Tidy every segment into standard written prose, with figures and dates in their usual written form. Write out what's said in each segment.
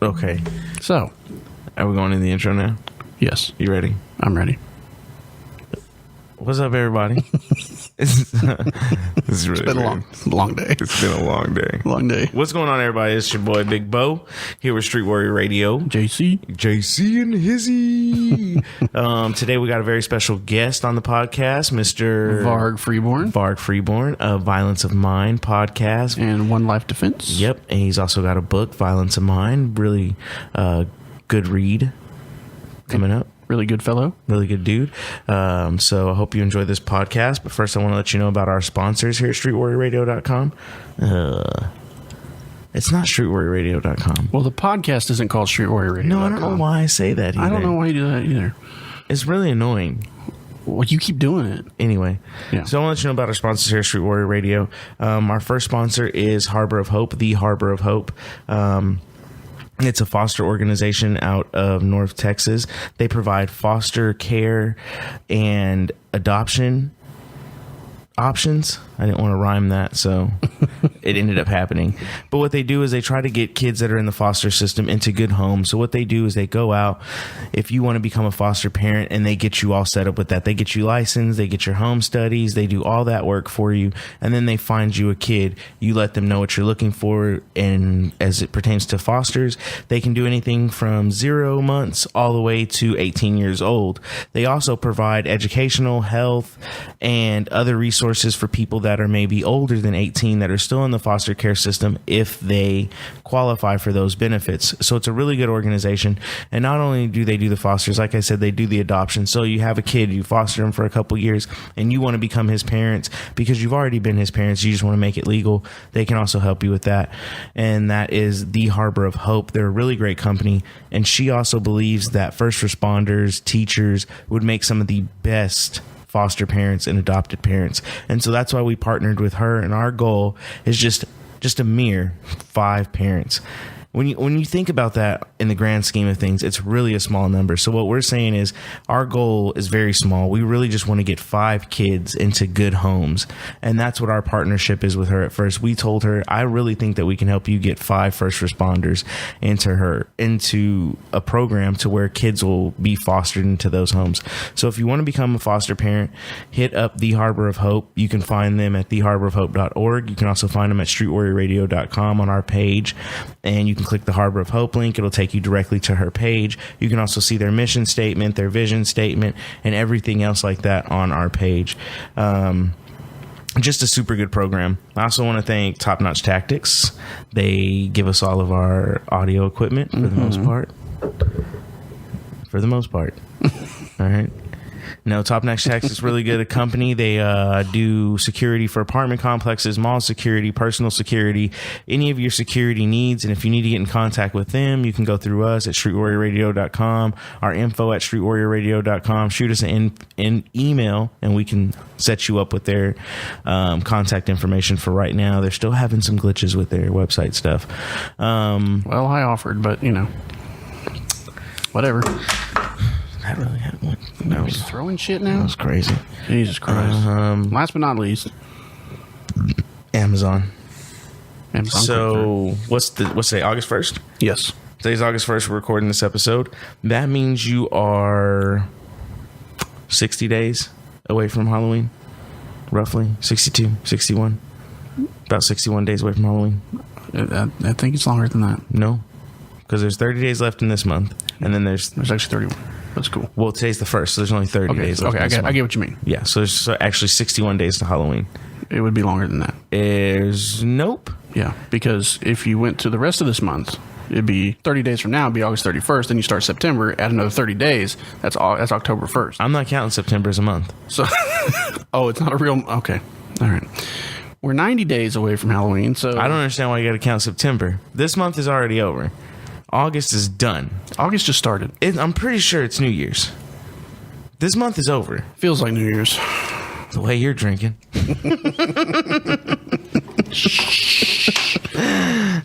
Okay. So, are we going in the intro now? Yes. You ready? I'm ready. What's up, everybody? It's really It's been a long day. It's been a long day. Long day. What's going on, everybody? It's your boy, Big Bo, here with Street Warrior Radio. JC and Hizzy. Today, we got a very special guest on the podcast, Mr. Varg Freeborn. Varg Freeborn of Violence of Mind podcast. And One Life Defense. Yep. And he's also got a book, Violence of Mind. Really good read coming up. Really good fellow. Really good dude. So I hope you enjoy this podcast. But first, I want to let you know about our sponsors here at StreetWarriorRadio.com. It's not StreetWarriorRadio.com. Well, the podcast isn't called Street Warrior Radio. No, I don't know why I say that either. I don't know why you do that either. It's really annoying. Well, you keep doing it. Anyway, yeah. So I want to let you know about our sponsors here at Street Warrior Radio. Our first sponsor is Harbor of Hope, the Harbor of Hope. It's a foster organization out of North Texas. They provide foster care and adoption options. I didn't want to rhyme that, so it ended up happening. But what they do is they try to get kids that are in the foster system into good homes. So what they do is they go out, if you want to become a foster parent, and they get you all set up with that. They get you licensed, they get your home studies, they do all that work for you, and then they find you a kid. You let them know what you're looking for, and as it pertains to fosters, they can do anything from 0 months all the way to 18 years old. They also provide educational, health, and other resources for people that are maybe older than 18 that are still in the foster care system if they qualify for those benefits. So it's a really good organization. And not only do they do the fosters, like I said, they do the adoption. So you have a kid, you foster him for a couple years, and you want to become his parents because you've already been his parents. You just want to make it legal. They can also help you with that. And that is the Harbor of Hope. They're a really great company. And she also believes that first responders, teachers would make some of the best foster parents and adopted parents. And so that's why we partnered with her, and our goal is just a mere 5 parents. When you think about that in the grand scheme of things, it's really a small number. So what we're saying is our goal is very small. We really just want to get 5 kids into good homes. And that's what our partnership is with her at first. We told her, I really think that we can help you get 5 first responders into a program to where kids will be fostered into those homes. So if you want to become a foster parent, hit up the Harbor of Hope. You can find them at theharborofhope.org. You can also find them at streetwarriorradio.com on our page. And you can click the Harbor of Hope link. It'll take you directly to her page. You can also see their mission statement, their vision statement, and everything else like that on our page. Just a super good program. I also want to thank Top Notch Tactics. They give us all of our audio equipment for the most part. For the most part. All right. No, Top Notch Tactics is really good. A company. They do security for apartment complexes, mall security, personal security, any of your security needs. And if you need to get in contact with them, you can go through us at streetwarriorradio.com, our info at streetwarriorradio.com. Shoot us an email, and we can set you up with their contact information for right now. They're still having some glitches with their website stuff. Well, I offered, but, whatever. That really happened. That was throwing shit now. That was crazy. Jesus Christ. Last but not least, Amazon. So what's today? August 1st? Yes. Today's August 1st. We're recording this episode. That means you are 60 days away from Halloween. Roughly 62, 61. About 61 days away from Halloween. I think it's longer than that. No, because there's 30 days left in this month, and then there's actually 31. That's cool. Well, today's the 1st, so there's only 30 days left. Okay, I get what you mean. Yeah, so there's actually 61 days to Halloween. It would be longer than that. Nope. Yeah, because if you went to the rest of this month, it'd be 30 days from now, it'd be August 31st, then you start September, add another 30 days, that's October 1st. I'm not counting September as a month. So, it's not a real, okay, all right. We're 90 days away from Halloween, so... I don't understand why you got to count September. This month is already over. August is done. August just started. I'm pretty sure it's New Year's. This month is over. Feels like New Year's. The way you're drinking.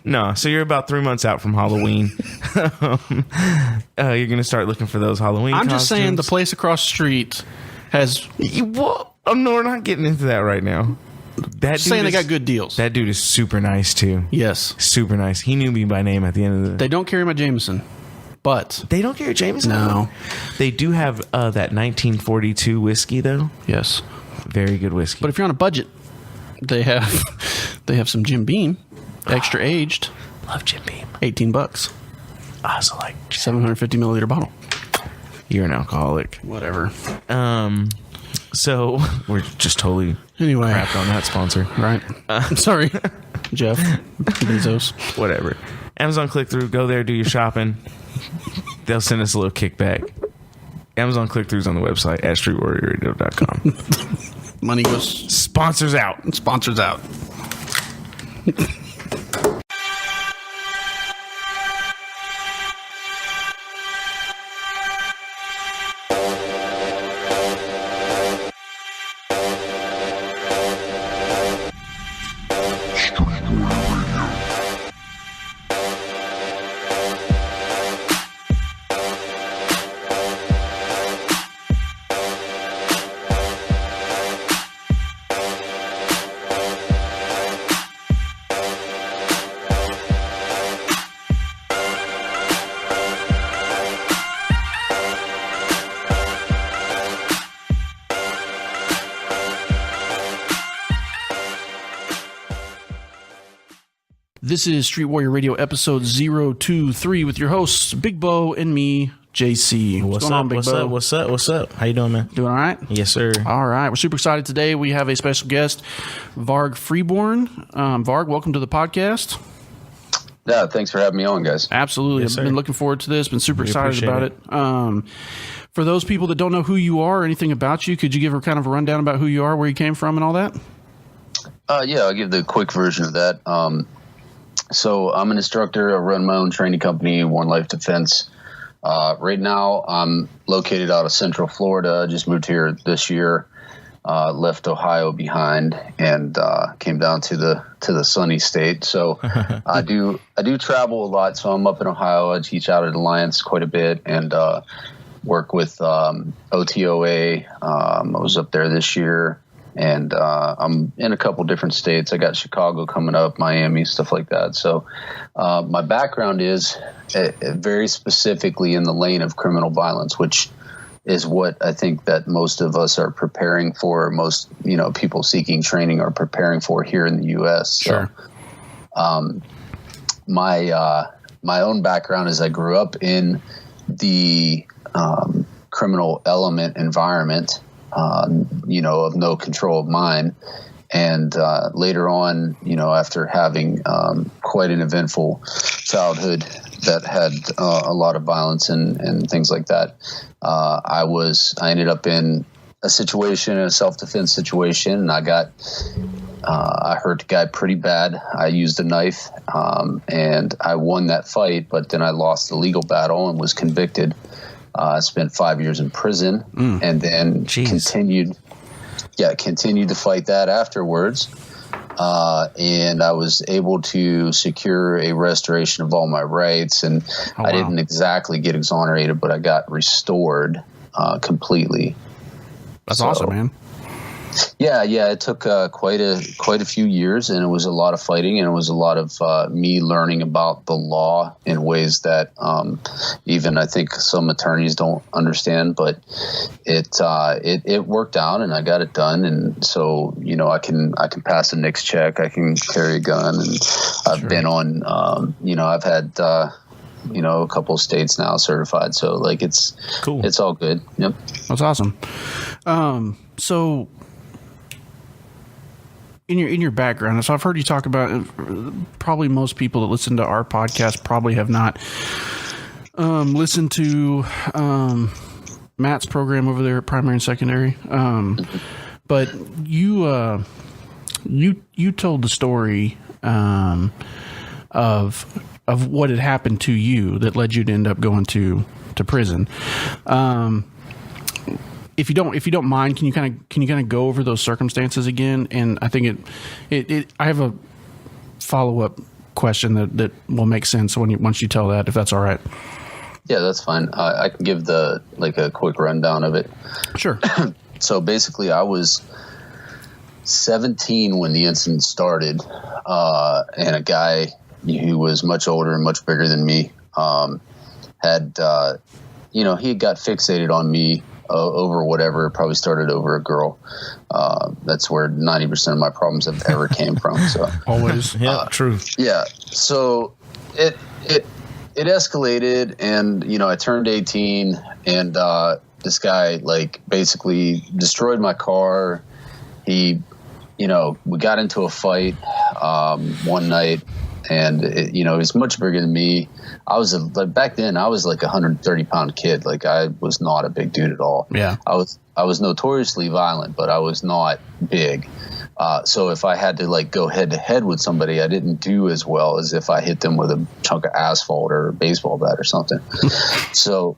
No, so you're about 3 months out from Halloween. You're going to start looking for those Halloween costumes. I'm just saying the place across the street has... Well, no, we're not getting into that right now. saying they got good deals. That dude is super nice too. Yes, super nice. He knew me by name at the end of the. They don't carry my Jameson, but they don't carry Jameson. No, they do have that 1942 whiskey though. Yes, very good whiskey. But if you're on a budget, they have some Jim Beam, extra aged. Love Jim Beam. $18. I also like 750 milliliter bottle. You're an alcoholic. Whatever. So we're just totally crapped on that sponsor, right? Sorry, Jeff Bezos. Whatever. Amazon click-through. Go there, do your shopping. They'll send us a little kickback. Amazon click-throughs on the website at streetwarriorradio.com. Money goes. Sponsors out. Sponsors out. This is Street Warrior Radio episode 023 with your hosts, Big Bo and me, JC. What's going on, Big Bo? What's up? How you doing, man? Doing all right? Yes, sir. All right. We're super excited today. We have a special guest, Varg Freeborn. Varg, welcome to the podcast. Yeah, thanks for having me on, guys. Absolutely. Yes, I've been looking forward to this. Been super excited about it. For those people that don't know who you are or anything about you, could you give a kind of a rundown about who you are, where you came from, and all that? Yeah, I'll give the quick version of that. So I'm an instructor. I run my own training company, One Life Defense. Right now, I'm located out of Central Florida. I just moved here this year. Left Ohio behind and came down to the sunny state. So I do travel a lot. So I'm up in Ohio. I teach out at Alliance quite a bit and work with OTOA. I was up there this year. And I'm in a couple different states. I got Chicago coming up, Miami, stuff like that. So my background is very specifically in the lane of criminal violence, which is what I think that most of us are preparing for. Most people seeking training are preparing for here in the U.S. Sure. So, my own background is I grew up in the criminal element environment. Of no control of mine. And later on, after having quite an eventful childhood that had a lot of violence and things like that, I ended up in a self-defense situation, and I hurt the guy pretty bad. I used a knife, and I won that fight, but then I lost the legal battle and was convicted. I spent 5 years in prison and then continued to fight that afterwards. And I was able to secure a restoration of all my rights. And I didn't exactly get exonerated, but I got restored completely. That's awesome, man. Yeah. It took quite a few years, and it was a lot of fighting, and it was a lot of me learning about the law in ways that even I think some attorneys don't understand. But it worked out, and I got it done, and so I can pass a NICS check, I can carry a gun, and I've been on. I've had a couple of states now certified, so like it's cool. It's all good. Yep, that's awesome. So. In your background, so I've heard you talk about. Probably most people that listen to our podcast probably have not listened to Matt's program over there at Primary and Secondary. But you told the story of what had happened to you that led you to end up going to prison. If you don't mind, can you kind of go over those circumstances again? And I think I have a follow-up question that will make sense once you tell that, if that's all right. Yeah, that's fine. I can give a quick rundown of it. Sure. So basically, I was 17 when the incident started, and a guy who was much older and much bigger than me had, he got fixated on me over whatever. Probably started over a girl. That's where 90% of my problems have ever came from. So always, true. Yeah. So it escalated, and I turned 18, and this guy like basically destroyed my car. He, we got into a fight one night, and he was much bigger than me. I was back then I was like a 130-pound kid. Like, I was not a big dude at all. Yeah. I was notoriously violent, but I was not big. So if I had to like go head to head with somebody, I didn't do as well as if I hit them with a chunk of asphalt or a baseball bat or something. So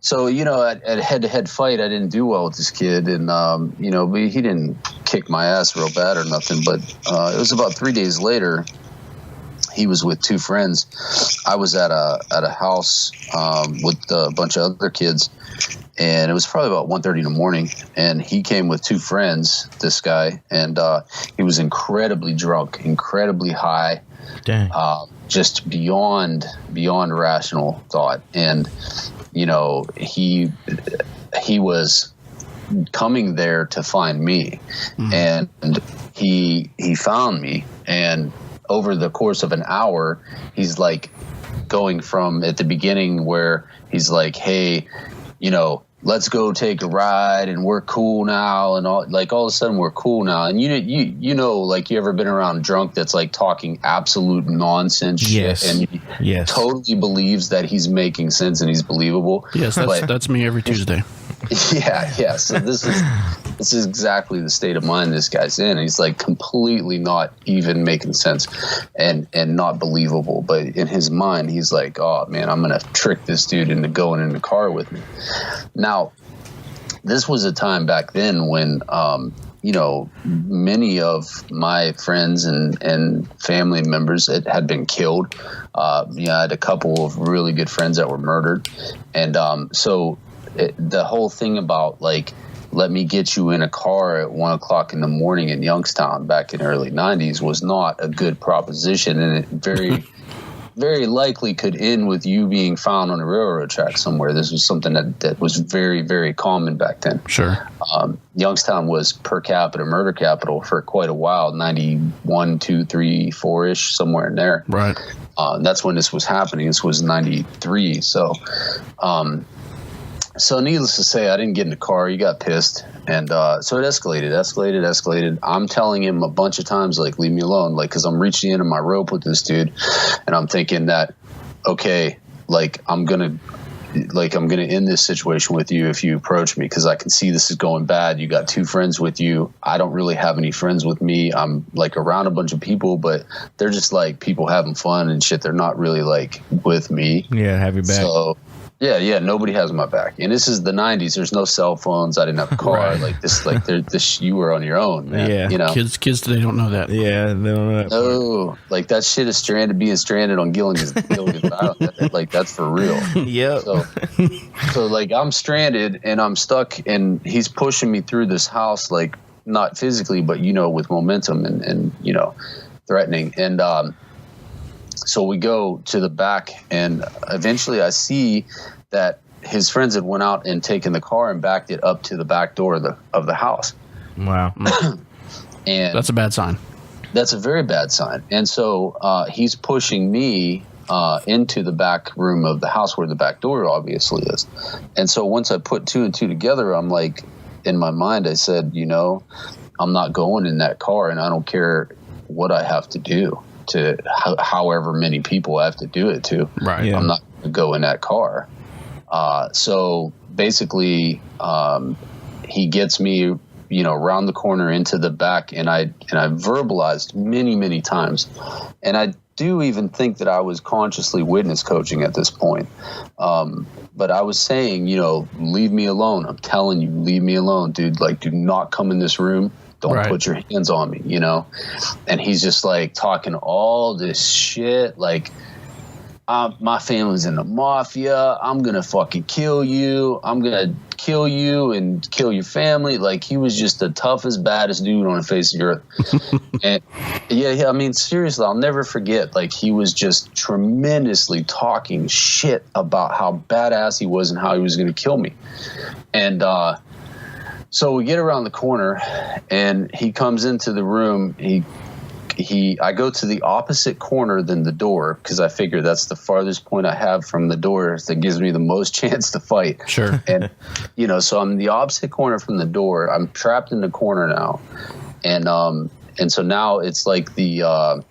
at head-to-head fight, I didn't do well with this kid, and he didn't kick my ass real bad or nothing. But it was about 3 days later. He was with two friends. I was at a house with a bunch of other kids, and it was probably about 1:30 in the morning. And he came with two friends. This guy, and he was incredibly drunk, incredibly high. Dang. Just beyond rational thought. And he was coming there to find me, and he found me, and over the course of an hour, he's like going from at the beginning where he's like, hey, let's go take a ride and we're cool now, and all of a sudden we're cool now. And like, you ever been around drunk that's like talking absolute nonsense shit, and he totally believes that he's making sense and he's believable. Yes, that's me every Tuesday. Yeah. So this is exactly the state of mind this guy's in. He's like completely not even making sense and not believable. But in his mind, he's like, oh man, I'm gonna trick this dude into going in the car with me. Now, this was a time back then when many of my friends and family members had been killed. I had a couple of really good friends that were murdered, and the whole thing about like, let me get you in a car at 1 o'clock in the morning in Youngstown back in the early 90s was not a good proposition, and it very very likely could end with you being found on a railroad track somewhere. This was something that was very, very common back then. Sure. Youngstown was per capita murder capital for quite a while, 91, 2, 3, 4-ish, somewhere in there. Right. That's when this was happening. This was 93. So needless to say, I didn't get in the car. He got pissed. And so it escalated. I'm telling him a bunch of times, like, leave me alone, like, because I'm reaching into my rope with this dude. And I'm thinking that, okay, like, I'm going to end this situation with you if you approach me, because I can see this is going bad. You got two friends with you. I don't really have any friends with me. I'm, like, around a bunch of people, but they're just, like, people having fun and shit. They're not really, like, with me. Yeah, have your back. So, yeah, nobody has my back. And this is the 90s. There's no cell phones. I didn't have a car. Right. Like this, you were on your own, man. Yeah. You know? Kids today don't know that. Yeah, they don't know that. No, like, that shit is being stranded on Gilligan's Island. Like, that's for real. Yep. So like, I'm stranded and I'm stuck, and he's pushing me through this house, like, not physically, but, with momentum and threatening. And, so we go to the back, and eventually I see that his friends had went out and taken the car and backed it up to the back door of the house. Wow. And that's a bad sign. That's a very bad sign. And so he's pushing me into the back room of the house where the back door obviously is. And so once I put two and two together, I'm like, in my mind, I said, I'm not going in that car, and I don't care what I have to do to however many people I have to do it to. Right. Yeah. I'm not going to go in that car. So basically, he gets me, around the corner into the back, and I verbalized many, many times. And I do even think that I was consciously witness coaching at this point. But I was saying, leave me alone. I'm telling you, leave me alone, dude. Like, do not come in this room. Don't put your hands on me, And he's just like talking all this shit. Like, my family's in the mafia. I'm going to fucking kill you. I'm going to kill you and kill your family. Like, he was just the toughest, baddest dude on the face of the earth. And yeah, I mean, seriously, I'll never forget. Like, he was just tremendously talking shit about how badass he was and how he was going to kill me. And so we get around the corner, and he comes into the room. I go to the opposite corner than the door, because I figure that's the farthest point I have from the door that gives me the most chance to fight. Sure. And, so I'm the opposite corner from the door. I'm trapped in the corner now. And so now it's like the,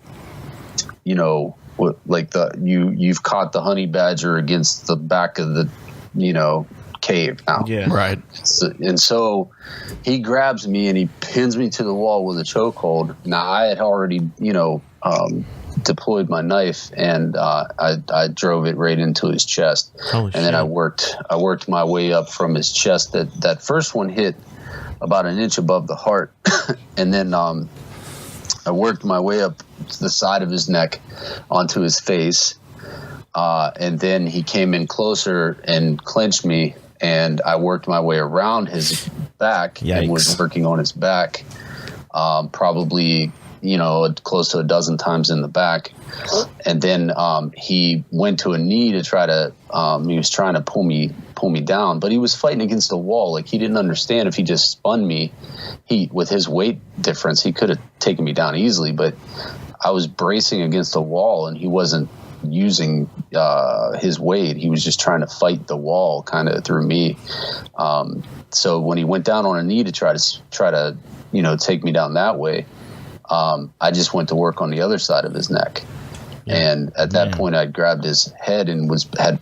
you've caught the honey badger against the back of the, cave now. Yeah. Right. So he grabs me and he pins me to the wall with a chokehold. Now, I had already, deployed my knife, and I drove it right into his chest. Holy shit. Then I worked my way up from his chest. That first one hit about an inch above the heart. And then I worked my way up to the side of his neck onto his face. And then he came in closer and clenched me, and I worked my way around his back. Yikes. And was working on his back, probably, close to a dozen times in the back. And then he went to a knee to try to, he was trying to pull me down, but he was fighting against the wall. Like, he didn't understand if he just spun me, with his weight difference, he could have taken me down easily, but I was bracing against the wall, and he wasn't using his weight. He was just trying to fight the wall kind of through me. So when he went down on a knee to try to take me down that way, I just went to work on the other side of his neck. Yeah. And at that point, I grabbed his head and had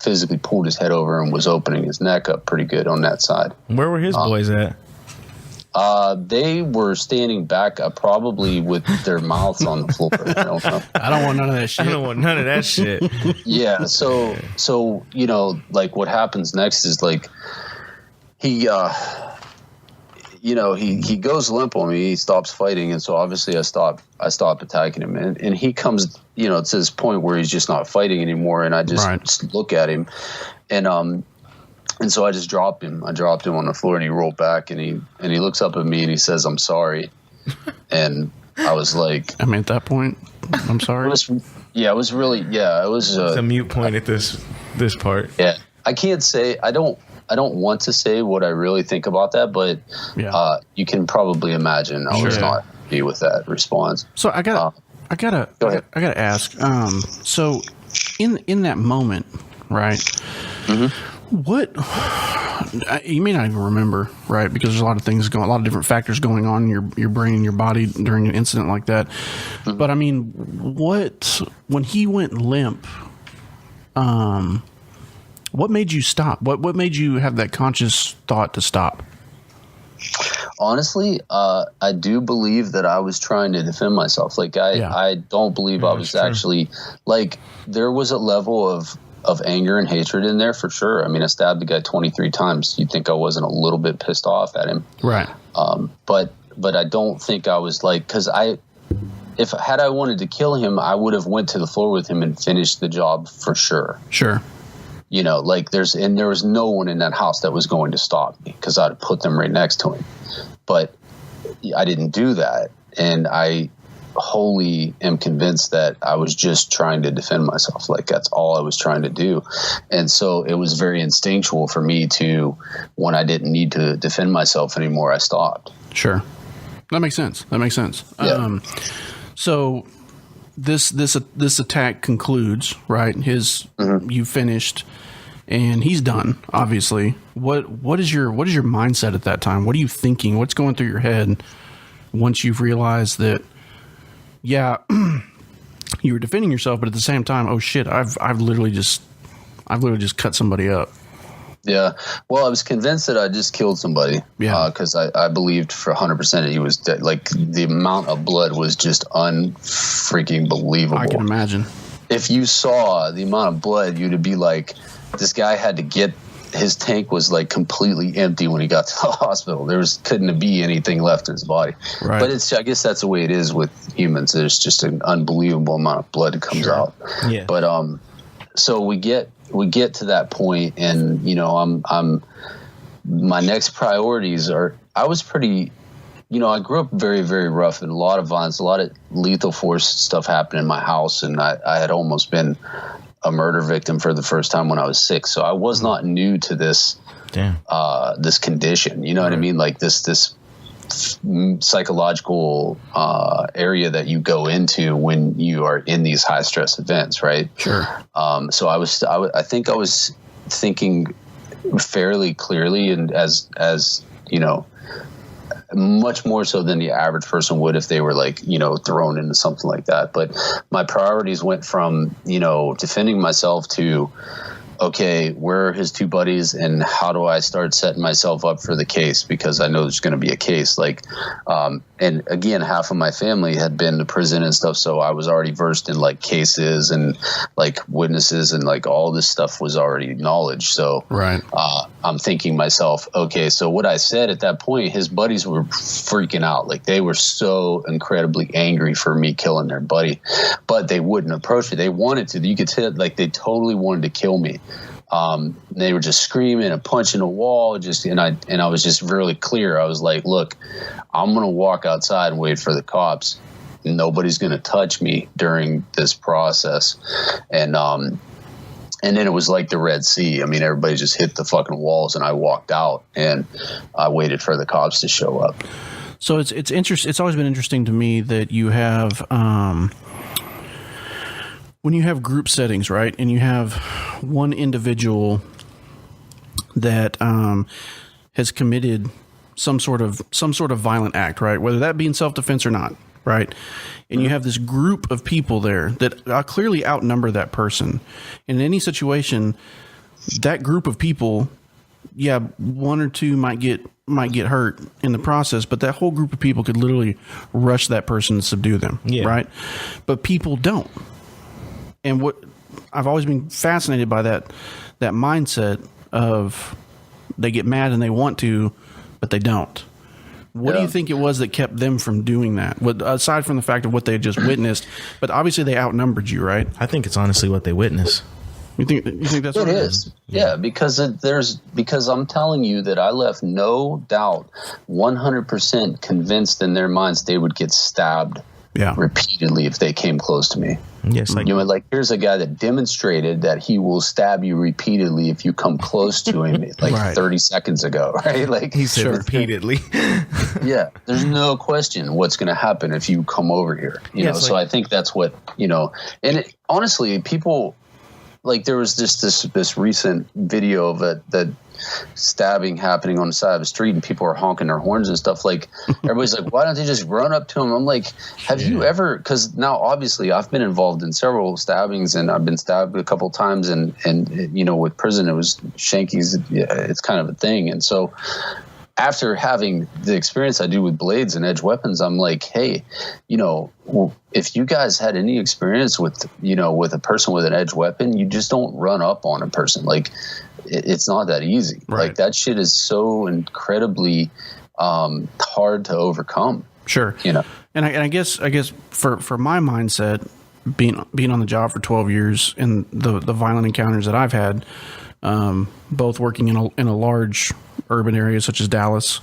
physically pulled his head over and was opening his neck up pretty good on that side. Where were his boys at? They were standing back, probably with their mouths on the floor. I don't know. I don't want none of that shit. I don't want none of that shit. Yeah. So like, what happens next is, like, he goes limp on me. He stops fighting, and so obviously I stopped attacking him, and he comes, to this point where he's just not fighting anymore, and I just look at him, and so I just dropped him. I dropped him on the floor, and he rolled back, and he looks up at me and he says, "I'm sorry." And I was like, I mean, at that point, I'm sorry. It was It's a mute point at this part. Yeah. I can't say, I don't want to say what I really think about that, but you can probably imagine I was not happy with that response. So I gotta ask. So in that moment, right? Mm-hmm. What, you may not even remember, right? Because there's a lot of different factors going on in your brain and your body during an incident like that. Mm-hmm. But I mean, when he went limp, what made you stop? What made you have that conscious thought to stop? Honestly, I do believe that I was trying to defend myself. Like, I don't believe I was actually, like, there was a level of anger and hatred in there for sure. I mean, I stabbed the guy 23 times. You'd think I wasn't a little bit pissed off at him. Right. But I don't think I was, like, because had I wanted to kill him, I would have went to the floor with him and finished the job for sure. Sure. Like, there was no one in that house that was going to stop me, because I'd have put them right next to him. But I didn't do that. And I wholly am convinced that I was just trying to defend myself. Like, that's all I was trying to do. And so it was very instinctual for me to, when I didn't need to defend myself anymore, I stopped. Sure. That makes sense. Yeah. So this attack concludes, right? You finished, and he's done, obviously. What is your mindset at that time? What are you thinking? What's going through your head once you've realized that, yeah, you were defending yourself, but at the same time, oh shit, I've literally just cut somebody up. Yeah. Well, I was convinced that I just killed somebody. Yeah. Because I believed for 100% that he was dead. Like, the amount of blood was just unfreaking believable. I can imagine. If you saw the amount of blood, you'd be like, this guy had to get, his tank was like completely empty when he got to the hospital. Couldn't be anything left in his body. Right. But I guess that's the way it is with humans. There's just an unbelievable amount of blood that comes out. Yeah. But so we get to that point, and I'm my next priorities are. I was pretty. I grew up very, very rough, and a lot of violence, a lot of lethal force stuff happened in my house, and I had almost been a murder victim for the first time when I was 6. So I was not new to this this condition. You know what I mean? Like this psychological area that you go into when you are in these high stress events, right? Sure. So I think I was thinking fairly clearly, and as much more so than the average person would if they were thrown into something like that. But my priorities went from, defending myself to, okay, where are his 2 buddies and how do I start setting myself up for the case? Because I know there's going to be a case. And again, half of my family had been to prison and stuff. So I was already versed in cases and witnesses and all this stuff was already knowledge. So right. I'm thinking myself, okay, so what I said at that point, his buddies were freaking out. They were so incredibly angry for me killing their buddy, but they wouldn't approach me. They wanted to. You could tell they totally wanted to kill me. They were just screaming and punching a wall. And I was just really clear. I was like, look, I'm going to walk outside and wait for the cops. Nobody's going to touch me during this process. And then it was like the Red Sea. I mean, everybody just hit the fucking walls, and I walked out and I waited for the cops to show up. So it's interesting. It's always been interesting to me that you have, when you have group settings, right, and you have one individual that has committed some sort of violent act, right, whether that be in self-defense or not, right, and you have this group of people there that clearly outnumber that person. In any situation, that group of people, yeah, 1 or 2 might get hurt in the process, but that whole group of people could literally rush that person and subdue them, right? But people don't. And what I've always been fascinated by that mindset of they get mad and they want to, but they don't. What do you think it was that kept them from doing that? Aside from the fact of what they had just witnessed, but obviously they outnumbered you, right? I think it's honestly what they witness. You think that's what it is? Yeah, because I'm telling you that I left no doubt, 100% convinced in their minds they would get stabbed repeatedly if they came close to me. Yes, here's a guy that demonstrated that he will stab you repeatedly if you come close to him, 30 seconds ago, right? He said repeatedly. Yeah, there's no question what's going to happen if you come over here. So I think that's what and honestly, people. There was this recent video of that stabbing happening on the side of the street, and people are honking their horns and stuff. Everybody's like, why don't they just run up to him? I'm like, have you ever? Because now obviously I've been involved in several stabbings, and I've been stabbed a couple times, and with prison it was shankies. It's kind of a thing, and so. After having the experience I do with blades and edge weapons, I'm like, hey, if you guys had any experience with a person with an edge weapon, you just don't run up on a person. It's not that easy. Right. That shit is so incredibly hard to overcome. Sure. And I guess for my mindset, being on the job for 12 years and the violent encounters that I've had, both working in a large urban area such as Dallas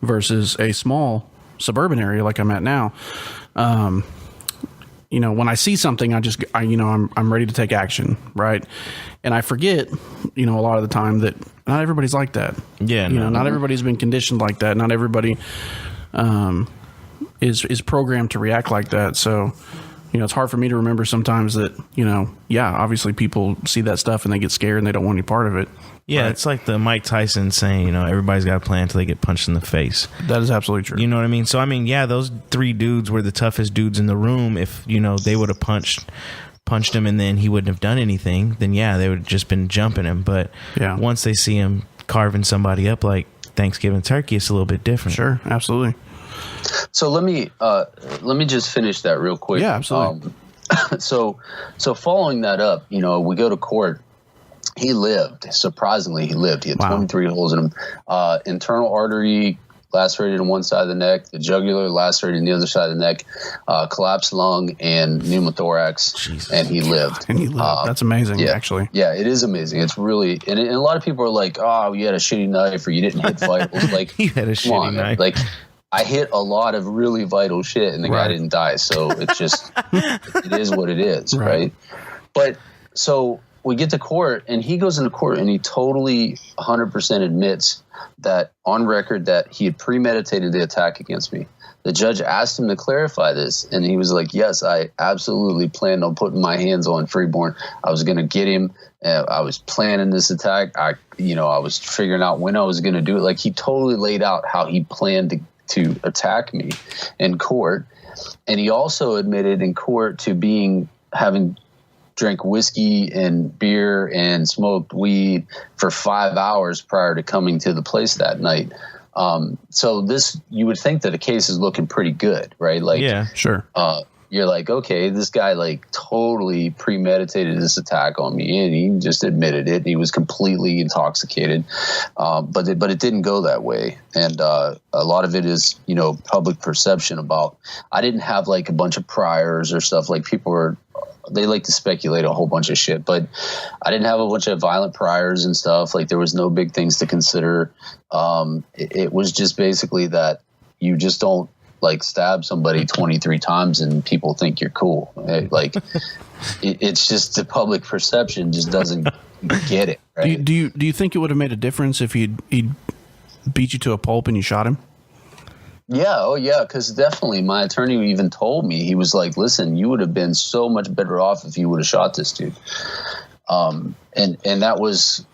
versus a small suburban area like I'm at now, when I see something, I'm ready to take action, right? And I forget, a lot of the time that not everybody's like that. Yeah, not everybody's been conditioned like that. Not everybody is programmed to react like that. So. It's hard for me to remember sometimes that, obviously people see that stuff and they get scared and they don't want any part of it. Yeah, right? It's like the Mike Tyson saying, everybody's got a plan until they get punched in the face. That is absolutely true. You know what I mean? So, those 3 dudes were the toughest dudes in the room. If, they would have punched him and then he wouldn't have done anything, then, they would have just been jumping him. But once they see him carving somebody up like Thanksgiving turkey, it's a little bit different. Sure, absolutely. So let me just finish that real quick. Yeah, absolutely. So following that up, we go to court. He lived. Surprisingly, he lived. He had 23 holes in him. Internal artery lacerated on one side of the neck, the jugular lacerated on the other side of the neck, collapsed lung and pneumothorax. Jesus. And he lived. That's amazing, actually. Yeah, it is amazing. It's really, and a lot of people are like, oh, you had a shitty knife or you didn't hit vitals. Like, you had a shitty knife. Like, I hit a lot of really vital shit and the guy didn't die. So it's just, it is what it is, right? But so we get to court and he goes into court and he totally 100% admits that on record that he had premeditated the attack against me. The judge asked him to clarify this and he was like, yes, I absolutely planned on putting my hands on Freeborn. I was going to get him. I was planning this attack. I was figuring out when I was going to do it. Like, he totally laid out how he planned to attack me in court. And he also admitted in court to having drank whiskey and beer and smoked weed for 5 hours prior to coming to the place that night. So this, you would think that the case is looking pretty good, right? Like, yeah, sure. You're like, okay, this guy like totally premeditated this attack on me, and he just admitted it. He was completely intoxicated, but it didn't go that way. And a lot of it is, public perception about. I didn't have like a bunch of priors or stuff. Like, they like to speculate a whole bunch of shit, but I didn't have a bunch of violent priors and stuff. Like, there was no big things to consider. It was just basically that you just don't like stab somebody 23 times and people think you're cool. Like, it's just the public perception just doesn't get it. Right? Do you think it would have made a difference if he'd beat you to a pulp and you shot him? Yeah. Oh, yeah. Because definitely my attorney even told me, he was like, listen, you would have been so much better off if you would have shot this dude. And that was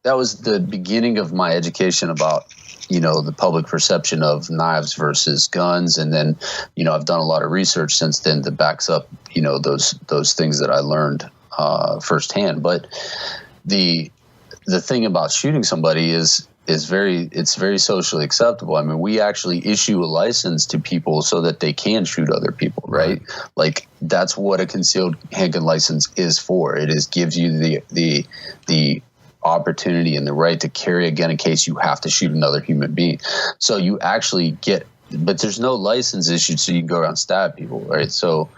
the beginning of my education about, the public perception of knives versus guns. And then, I've done a lot of research since then that backs up, those things that I learned firsthand. But the thing about shooting somebody is it's very socially acceptable. I mean, we actually issue a license to people so that they can shoot other people, right? Like, that's what a concealed handgun license is for. It gives you the opportunity and the right to carry a gun in case you have to shoot another human being. So you actually but there's no license issued so you can go around and stab people, right? So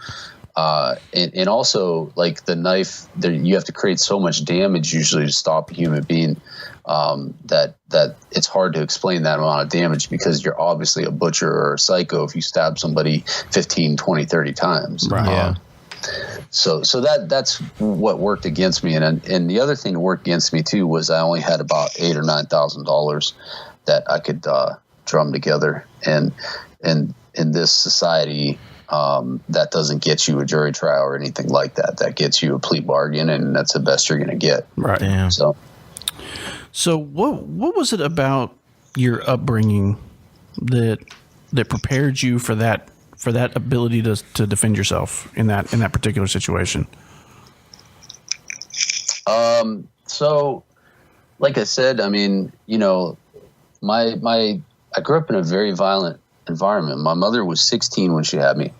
and also, like, the knife, you have to create so much damage usually to stop a human being that it's hard to explain that amount of damage, because you're obviously a butcher or a psycho if you stab somebody 15, 20, 30 times. Right. Yeah. So that's what worked against me. And the other thing that worked against me too was I only had about $8,000 or $9,000 that I could drum together. And in this society, that doesn't get you a jury trial or anything like that. That gets you a plea bargain, and that's the best you're going to get. Right. Damn. So what was it about your upbringing that prepared you for that ability to defend yourself in that particular situation? So like I said, I mean, I grew up in a very violent environment. My mother was 16 when she had me,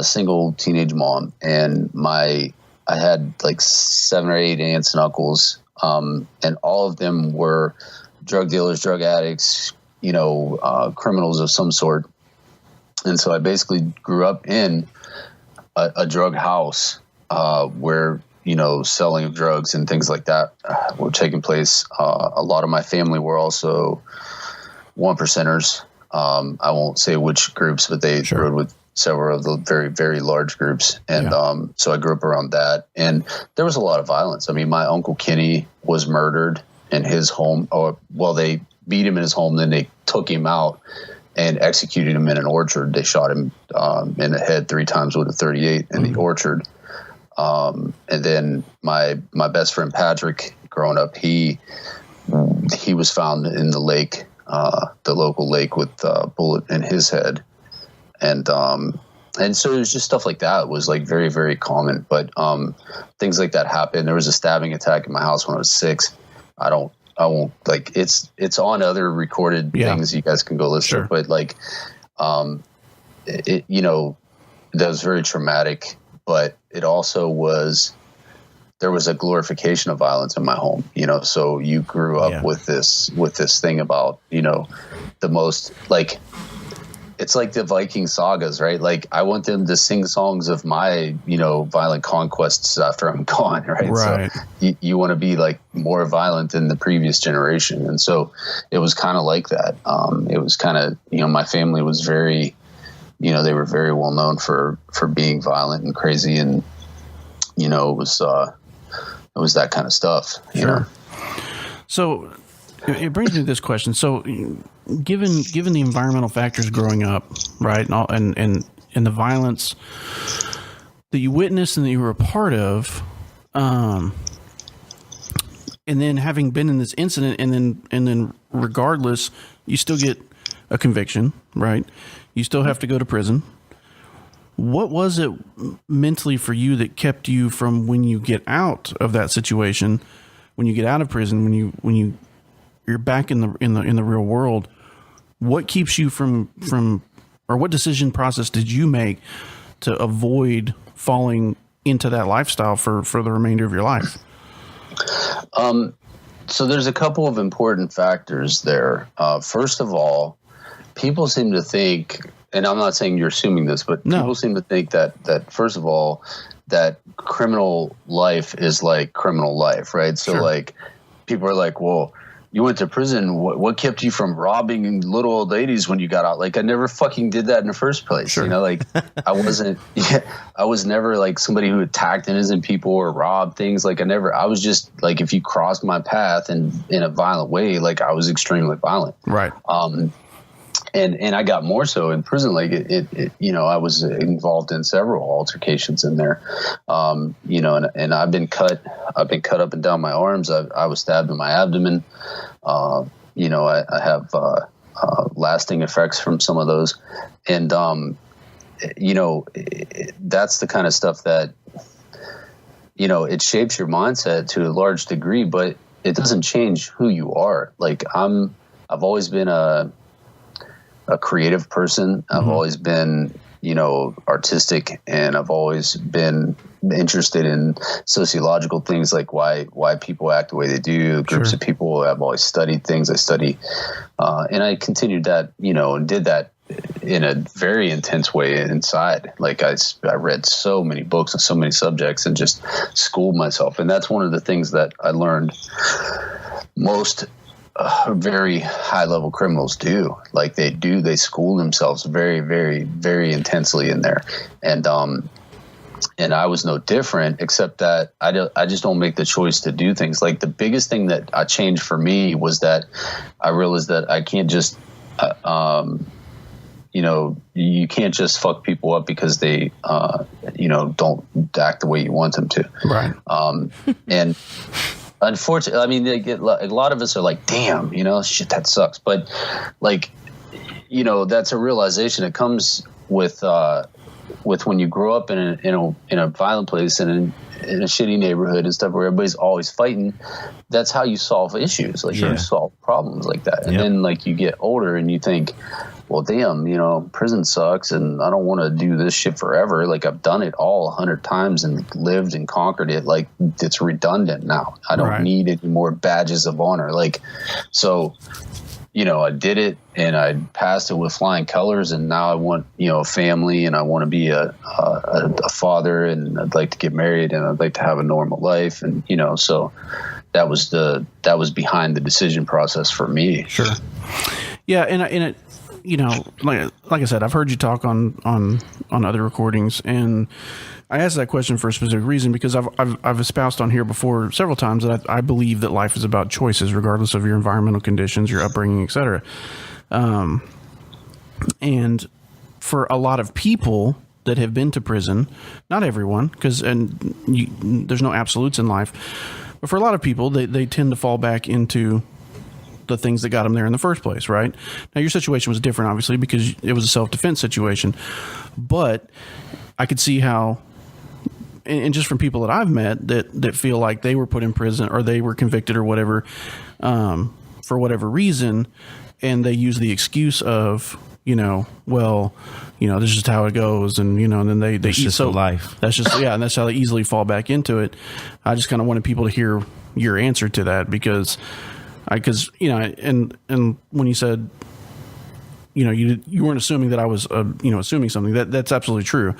single teenage mom. And I had like 7 or 8 aunts and uncles. And all of them were drug dealers, drug addicts, criminals of some sort. And so I basically grew up in a drug house, where, selling of drugs and things like that were taking place. A lot of my family were also 1%ers. I won't say which groups, but they rode with several of the very, very large groups. And so I grew up around that. And there was a lot of violence. I mean, my Uncle Kenny was murdered in his home. They beat him in his home. Then they took him out and executed him in an orchard. They shot him in the head 3 times with a .38 in the orchard. And then my best friend Patrick, growing up, he was found in the lake, the local lake, with a bullet in his head. And so it was just stuff like that. It was like very, very common. But things like that happened. There was a stabbing attack in my house when I was 6. I won't, like, it's on other recorded things. You guys can go listen. But like, that was very traumatic. But it also was there was a glorification of violence in my home, so you grew up with this thing about, the most, like, it's like the Viking sagas, right? Like, I want them to sing songs of my, violent conquests after I'm gone, right? Right. So you want to be like more violent than the previous generation. And so it was kind of like that. It was kind of, my family was very, they were very well known for being violent and crazy. And, it was that kind of stuff, you know? So it brings me to this question. So given the environmental factors growing up, right, and the violence that you witnessed and that you were a part of, and then having been in this incident, and then regardless, you still get a conviction, right? You still have to go to prison. What was it mentally for you that kept you from, when you get out of that situation, when you get out of prison, when you're back in the real world, what keeps you from, or what decision process did you make to avoid falling into that lifestyle for the remainder of your life? So there's a couple of important factors there. First of all, people seem to think, and I'm not saying you're assuming this, but people seem to think that first of all, that criminal life is like criminal life, right? So like, people are like, well, you went to prison. What kept you from robbing little old ladies when you got out? Like, I never fucking did that in the first place. Like, I was never like somebody who attacked innocent people or robbed things. Like, I was just like, if you crossed my path in a violent way, like, I was extremely violent. Right. And I got more so in prison. Like I was involved in several altercations in there. And I've been cut up and down my arms. I was stabbed in my abdomen. I have lasting effects from some of those. And, that's the kind of stuff that, it shapes your mindset to a large degree, but it doesn't change who you are. Like, I've always been a creative person. I've always been, artistic, and I've always been interested in sociological things, like why people act the way they do, groups of people. I've always studied things. I study, and I continued that, and did that in a very intense way inside. Like, I read so many books on so many subjects and just schooled myself. And that's one of the things that I learned most very high level criminals do. Like, they school themselves very, very, very intensely in there. And I was no different, except that I just don't make the choice to do things. Like, the biggest thing that I changed for me was that I realized that I can't just, you can't just fuck people up because they, don't act the way you want them to. Right. And unfortunately, I mean, a lot of us are like, damn, shit, that sucks. But like, that's a realization that comes with when you grow up in a violent place and in a shitty neighborhood and stuff where everybody's always fighting. That's how you solve issues. Like, you solve problems like that. And then like, you get older and you think, well, damn, prison sucks and I don't want to do this shit forever. Like, I've done it all 100 times and lived and conquered it. Like, it's redundant now. I don't need any more badges of honor. Like, so, I did it and I passed it with flying colors, and now I want, a family, and I want to be a father, and I'd like to get married, and I'd like to have a normal life. And, so that was behind the decision process for me. Sure. Yeah. And it, like I said, I've heard you talk on other recordings, and I asked that question for a specific reason, because I've espoused on here before several times that I believe that life is about choices, regardless of your environmental conditions, your upbringing, etc. And for a lot of people that have been to prison, not everyone, there's no absolutes in life, but for a lot of people, they tend to fall back into the things that got them there in the first place, right? Now, your situation was different, obviously, because it was a self-defense situation, but I could see how, and just from people that I've met that feel like they were put in prison or they were convicted or whatever, for whatever reason, and they use the excuse of, this is just how it goes, and and then they It's just life. That's just and that's how they easily fall back into it. I just kind of wanted people to hear your answer to that, because and when you said you weren't assuming that I was assuming something, that's absolutely true.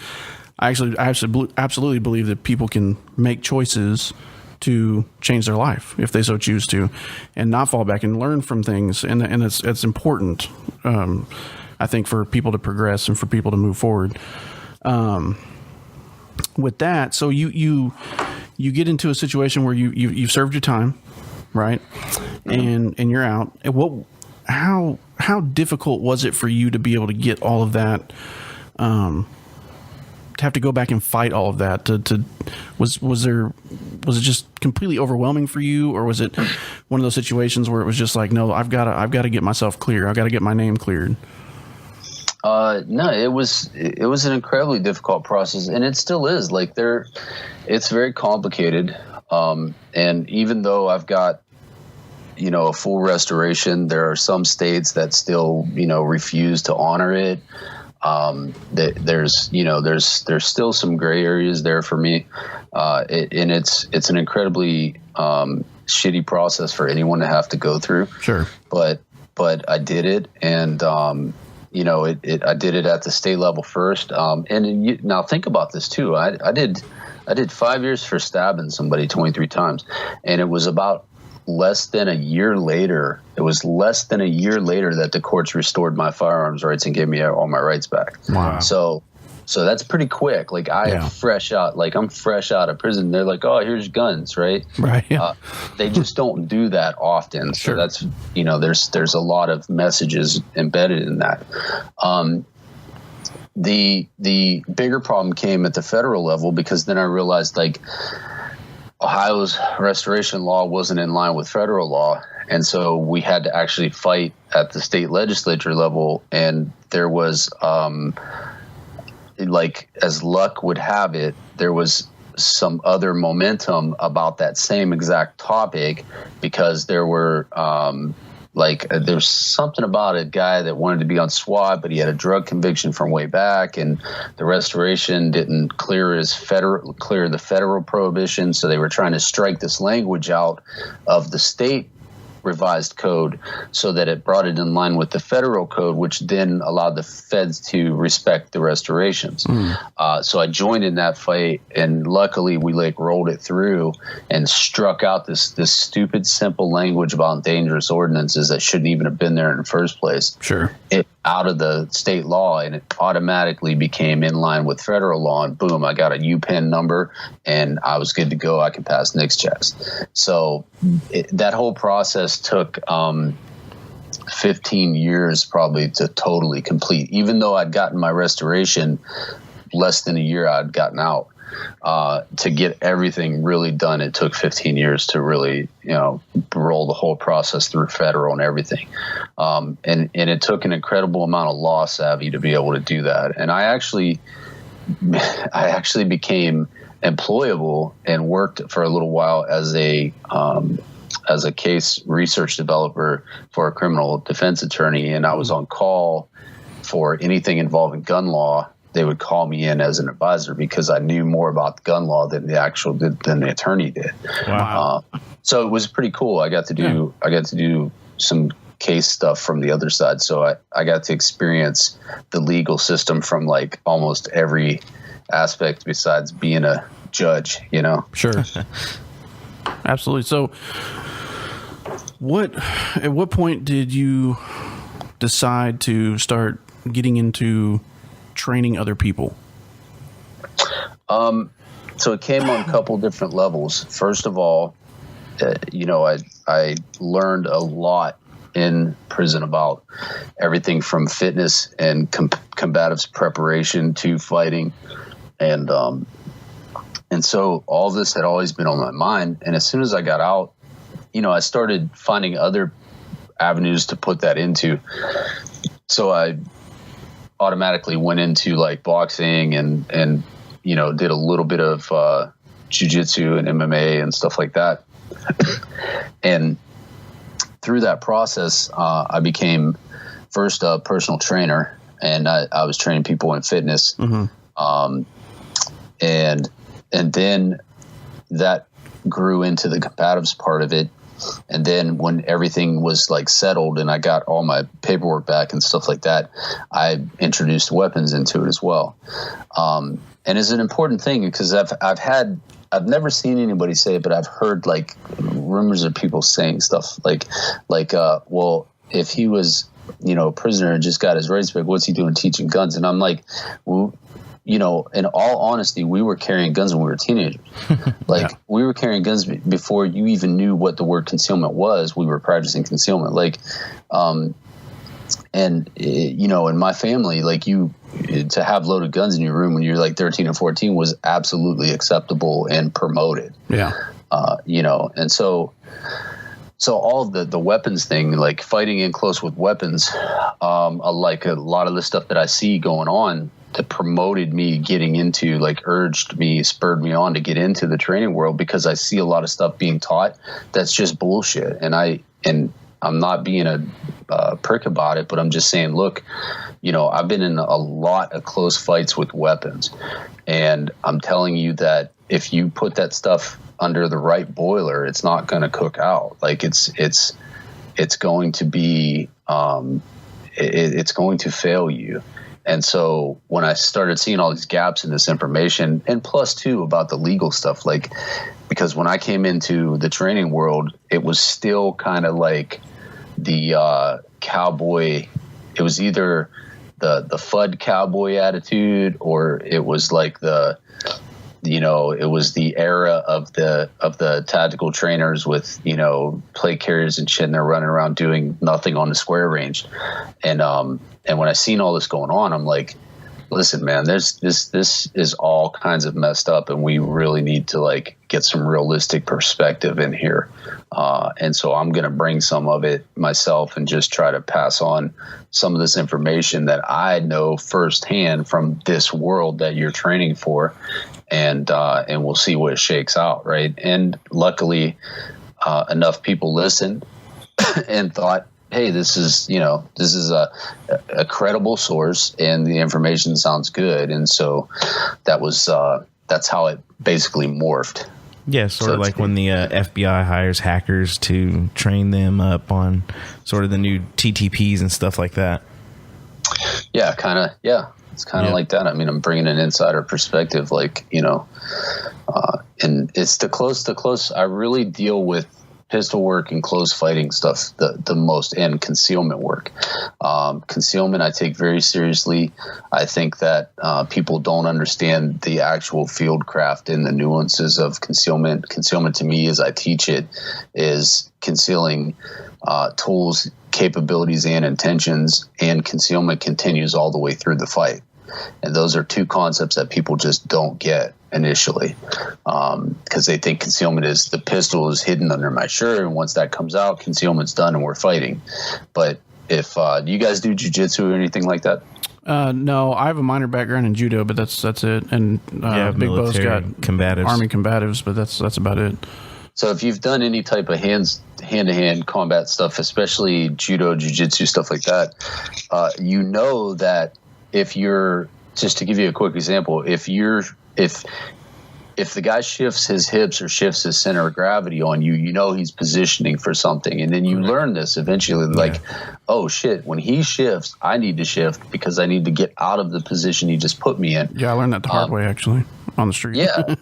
I absolutely believe that people can make choices to change their life if they so choose to, and not fall back and learn from things, and it's important. I think for people to progress and for people to move forward. With that, so you get into a situation where you've served your time, right, and you're out. And how difficult was it for you to be able to get all of that? To have to go back and fight all of that. Was it just completely overwhelming for you, or was it one of those situations where it was just like, no, I've got to get myself clear. I've got to get my name cleared. No, it was an incredibly difficult process, and it still is. Like it's very complicated. And even though I've got, a full restoration, there are some states that still, refuse to honor it. There's still some gray areas there for me. And it's an incredibly, shitty process for anyone to have to go through. Sure. But I did it, and, I did it at the state level first. Now think about this too. I did 5 years for stabbing somebody 23 times, and it was about less than a year later that the courts restored my firearms rights and gave me all my rights back. Wow. So that's pretty quick. Like I'm fresh out of prison. They're like, oh, here's guns. Right. Right. Yeah. They just don't do that often. So that's, there's a lot of messages embedded in that. The bigger problem came at the federal level, because then I realized Ohio's restoration law wasn't in line with federal law. And so we had to actually fight at the state legislature level. And there was, as luck would have it, there was some other momentum about that same exact topic, because there were, there's something about a guy that wanted to be on SWAT, but he had a drug conviction from way back, and the restoration didn't clear the federal prohibition. So they were trying to strike this language out of the state revised code so that it brought it in line with the federal code, which then allowed the feds to respect the restorations. So I joined in that fight, and luckily we rolled it through and struck out this stupid, simple language about dangerous ordinances that shouldn't even have been there in the first place. Sure. It out of the state law, and it automatically became in line with federal law, and boom, I got a UPenn number and I was good to go. I could pass NICS checks. So that whole process took 15 years probably to totally complete. Even though I'd gotten my restoration less than a year, I'd gotten out. To get everything really done, it took 15 years to really, roll the whole process through federal and everything. And it took an incredible amount of law savvy to be able to do that. And I actually became employable and worked for a little while as a case research developer for a criminal defense attorney. And I was on call for anything involving gun law. They would call me in as an advisor because I knew more about gun law than the attorney did. Wow. So it was pretty cool. I got to do some case stuff from the other side. So I got to experience the legal system from almost every aspect besides being a judge, Sure. Absolutely. So at what point did you decide to start getting into training other people? So it came on a couple different levels. First of all, I learned a lot in prison about everything from fitness and combatives preparation to fighting. And so all this had always been on my mind. And as soon as I got out, I started finding other avenues to put that into. So I automatically went into boxing and did a little bit of jiu-jitsu and MMA and stuff like that. And through that process, I became first personal trainer, and I was training people in fitness. And then that grew into the combatives part of it. And then when everything was like settled and I got all my paperwork back and stuff like that, I introduced weapons into it as well. And it's an important thing because I've never seen anybody say it, but I've heard like rumors of people saying stuff like, well, if he was, a prisoner and just got his rights back, what's he doing teaching guns? And I'm like, well, in all honesty, we were carrying guns when we were teenagers. We were carrying guns before you even knew what the word concealment was. We were practicing concealment. In my family, to have loaded guns in your room when you're like 13 or 14 was absolutely acceptable and promoted. Yeah. And so all the weapons thing, like fighting in close with weapons, like a lot of the stuff that I see going on that promoted me getting into, spurred me on to get into the training world, because I see a lot of stuff being taught that's just bullshit. And I'm not being a prick about it, but I'm just saying, look, I've been in a lot of close fights with weapons, and I'm telling you that if you put that stuff under the right boiler, it's not going to cook out. Like it's going to be, it's going to fail you. And so when I started seeing all these gaps in this information, and plus too about the legal stuff, because when I came into the training world, it was still kind of like the cowboy. It was either the FUD cowboy attitude, or it was like it was the era of the tactical trainers with, plate carriers and shit, and they're running around doing nothing on the square range. And when I seen all this going on, I'm like, listen, man, this is all kinds of messed up, and we really need to get some realistic perspective in here. And so I'm going to bring some of it myself and just try to pass on some of this information that I know firsthand from this world that you're training for. And we'll see what it shakes out. Right. And luckily, enough people listened and thought, hey, this is a credible source and the information sounds good. And so that's how it basically morphed. Yeah, sort of like when the FBI hires hackers to train them up on sort of the new TTPs and stuff like that. Yeah, kind of. Yeah, it's kind of like that. I mean, I'm bringing an insider perspective, and it's the close. I really deal with pistol work and close fighting stuff the most, and concealment work. Concealment I take very seriously. I think that people don't understand the actual field craft and the nuances of concealment. Concealment to me, as I teach it, is concealing tools, capabilities, and intentions, and concealment continues all the way through the fight. And those are two concepts that people just don't get initially, because they think concealment is the pistol is hidden under my shirt, and once that comes out, concealment's done and we're fighting. But if do you guys do jiu-jitsu or anything like that? No, I have a minor background in judo, but that's it. And Big Bo's got combatives. Army combatives, but that's about it. So if you've done any type of hand-to-hand combat stuff, especially judo, jiu-jitsu, stuff like that, you know that if you're, just to give you a quick example, if the guy shifts his hips or shifts his center of gravity on you, you know he's positioning for something. And then you learn this eventually, oh shit, when he shifts, I need to shift because I need to get out of the position he just put me in. Yeah, I learned that the hard way, actually, on the street. Yeah.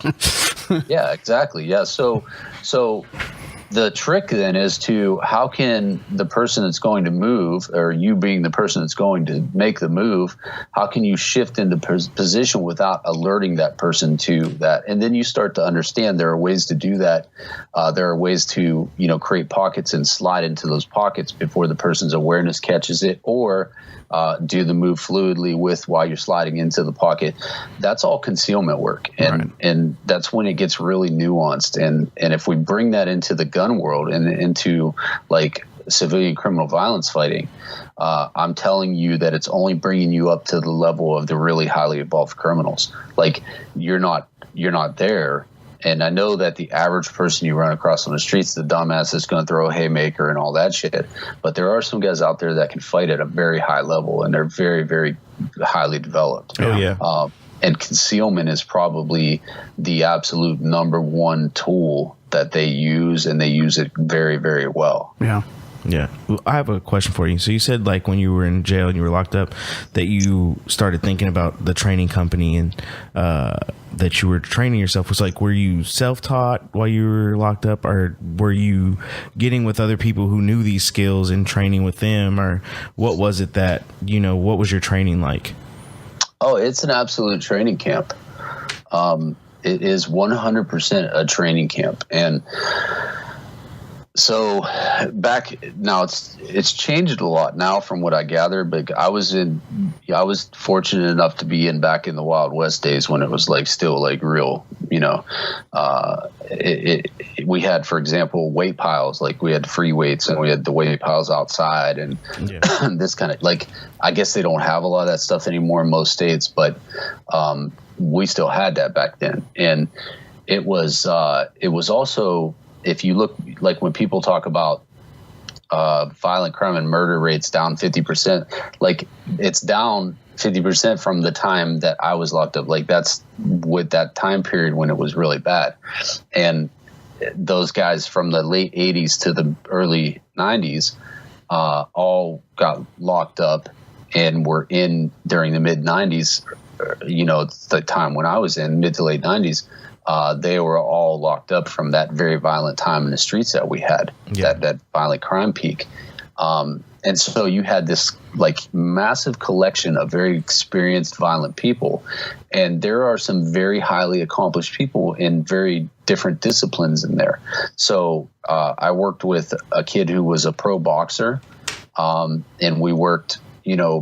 Yeah, exactly. Yeah. So the trick then is to, how can the person that's going to move, or you being the person that's going to make the move, how can you shift into position without alerting that person to that? And then you start to understand there are ways to do that. There are ways to, create pockets and slide into those pockets before the person's awareness catches it, or do the move fluidly while you're sliding into the pocket. That's all concealment work. And that's when it gets really nuanced. And if we bring that into the gun world and into civilian criminal violence fighting, I'm telling you that it's only bringing you up to the level of the really highly evolved criminals. You're not there, And I know that the average person you run across on the streets, the dumbass is going to throw a haymaker and all that shit. But there are some guys out there that can fight at a very high level, and they're very, very highly developed. Oh, yeah. And concealment is probably the absolute number one tool that they use, and they use it very, very well. Yeah. Yeah. Well, I have a question for you. So you said, like, when you were in jail and you were locked up, that you started thinking about the training company and that you were training yourself. Was like, were you self-taught while you were locked up, or were you getting with other people who knew these skills and training with them, or what was it that, what was your training like? Oh, it's an absolute training camp. It is 100% a training camp. And so back now, it's changed a lot now from what I gather. But I was fortunate enough to be back in the Wild West days when it was like still like real. We had, for example, weight piles. Like we had free weights and we had the weight piles outside, and this kind of like, I guess they don't have a lot of that stuff anymore in most states, but we still had that back then, and it was also. If you look, like when people talk about violent crime and murder rates down 50%, like it's down 50% from the time that I was locked up. Like that's with that time period when it was really bad. And those guys from the late 80s to the early 90s all got locked up and were in during the mid 90s, the time when I was in mid to late 90s. They were all locked up from that very violent time in the streets that we had, that violent crime peak. And so you had this like massive collection of very experienced violent people. And there are some very highly accomplished people in very different disciplines in there. So I worked with a kid who was a pro boxer, and we worked,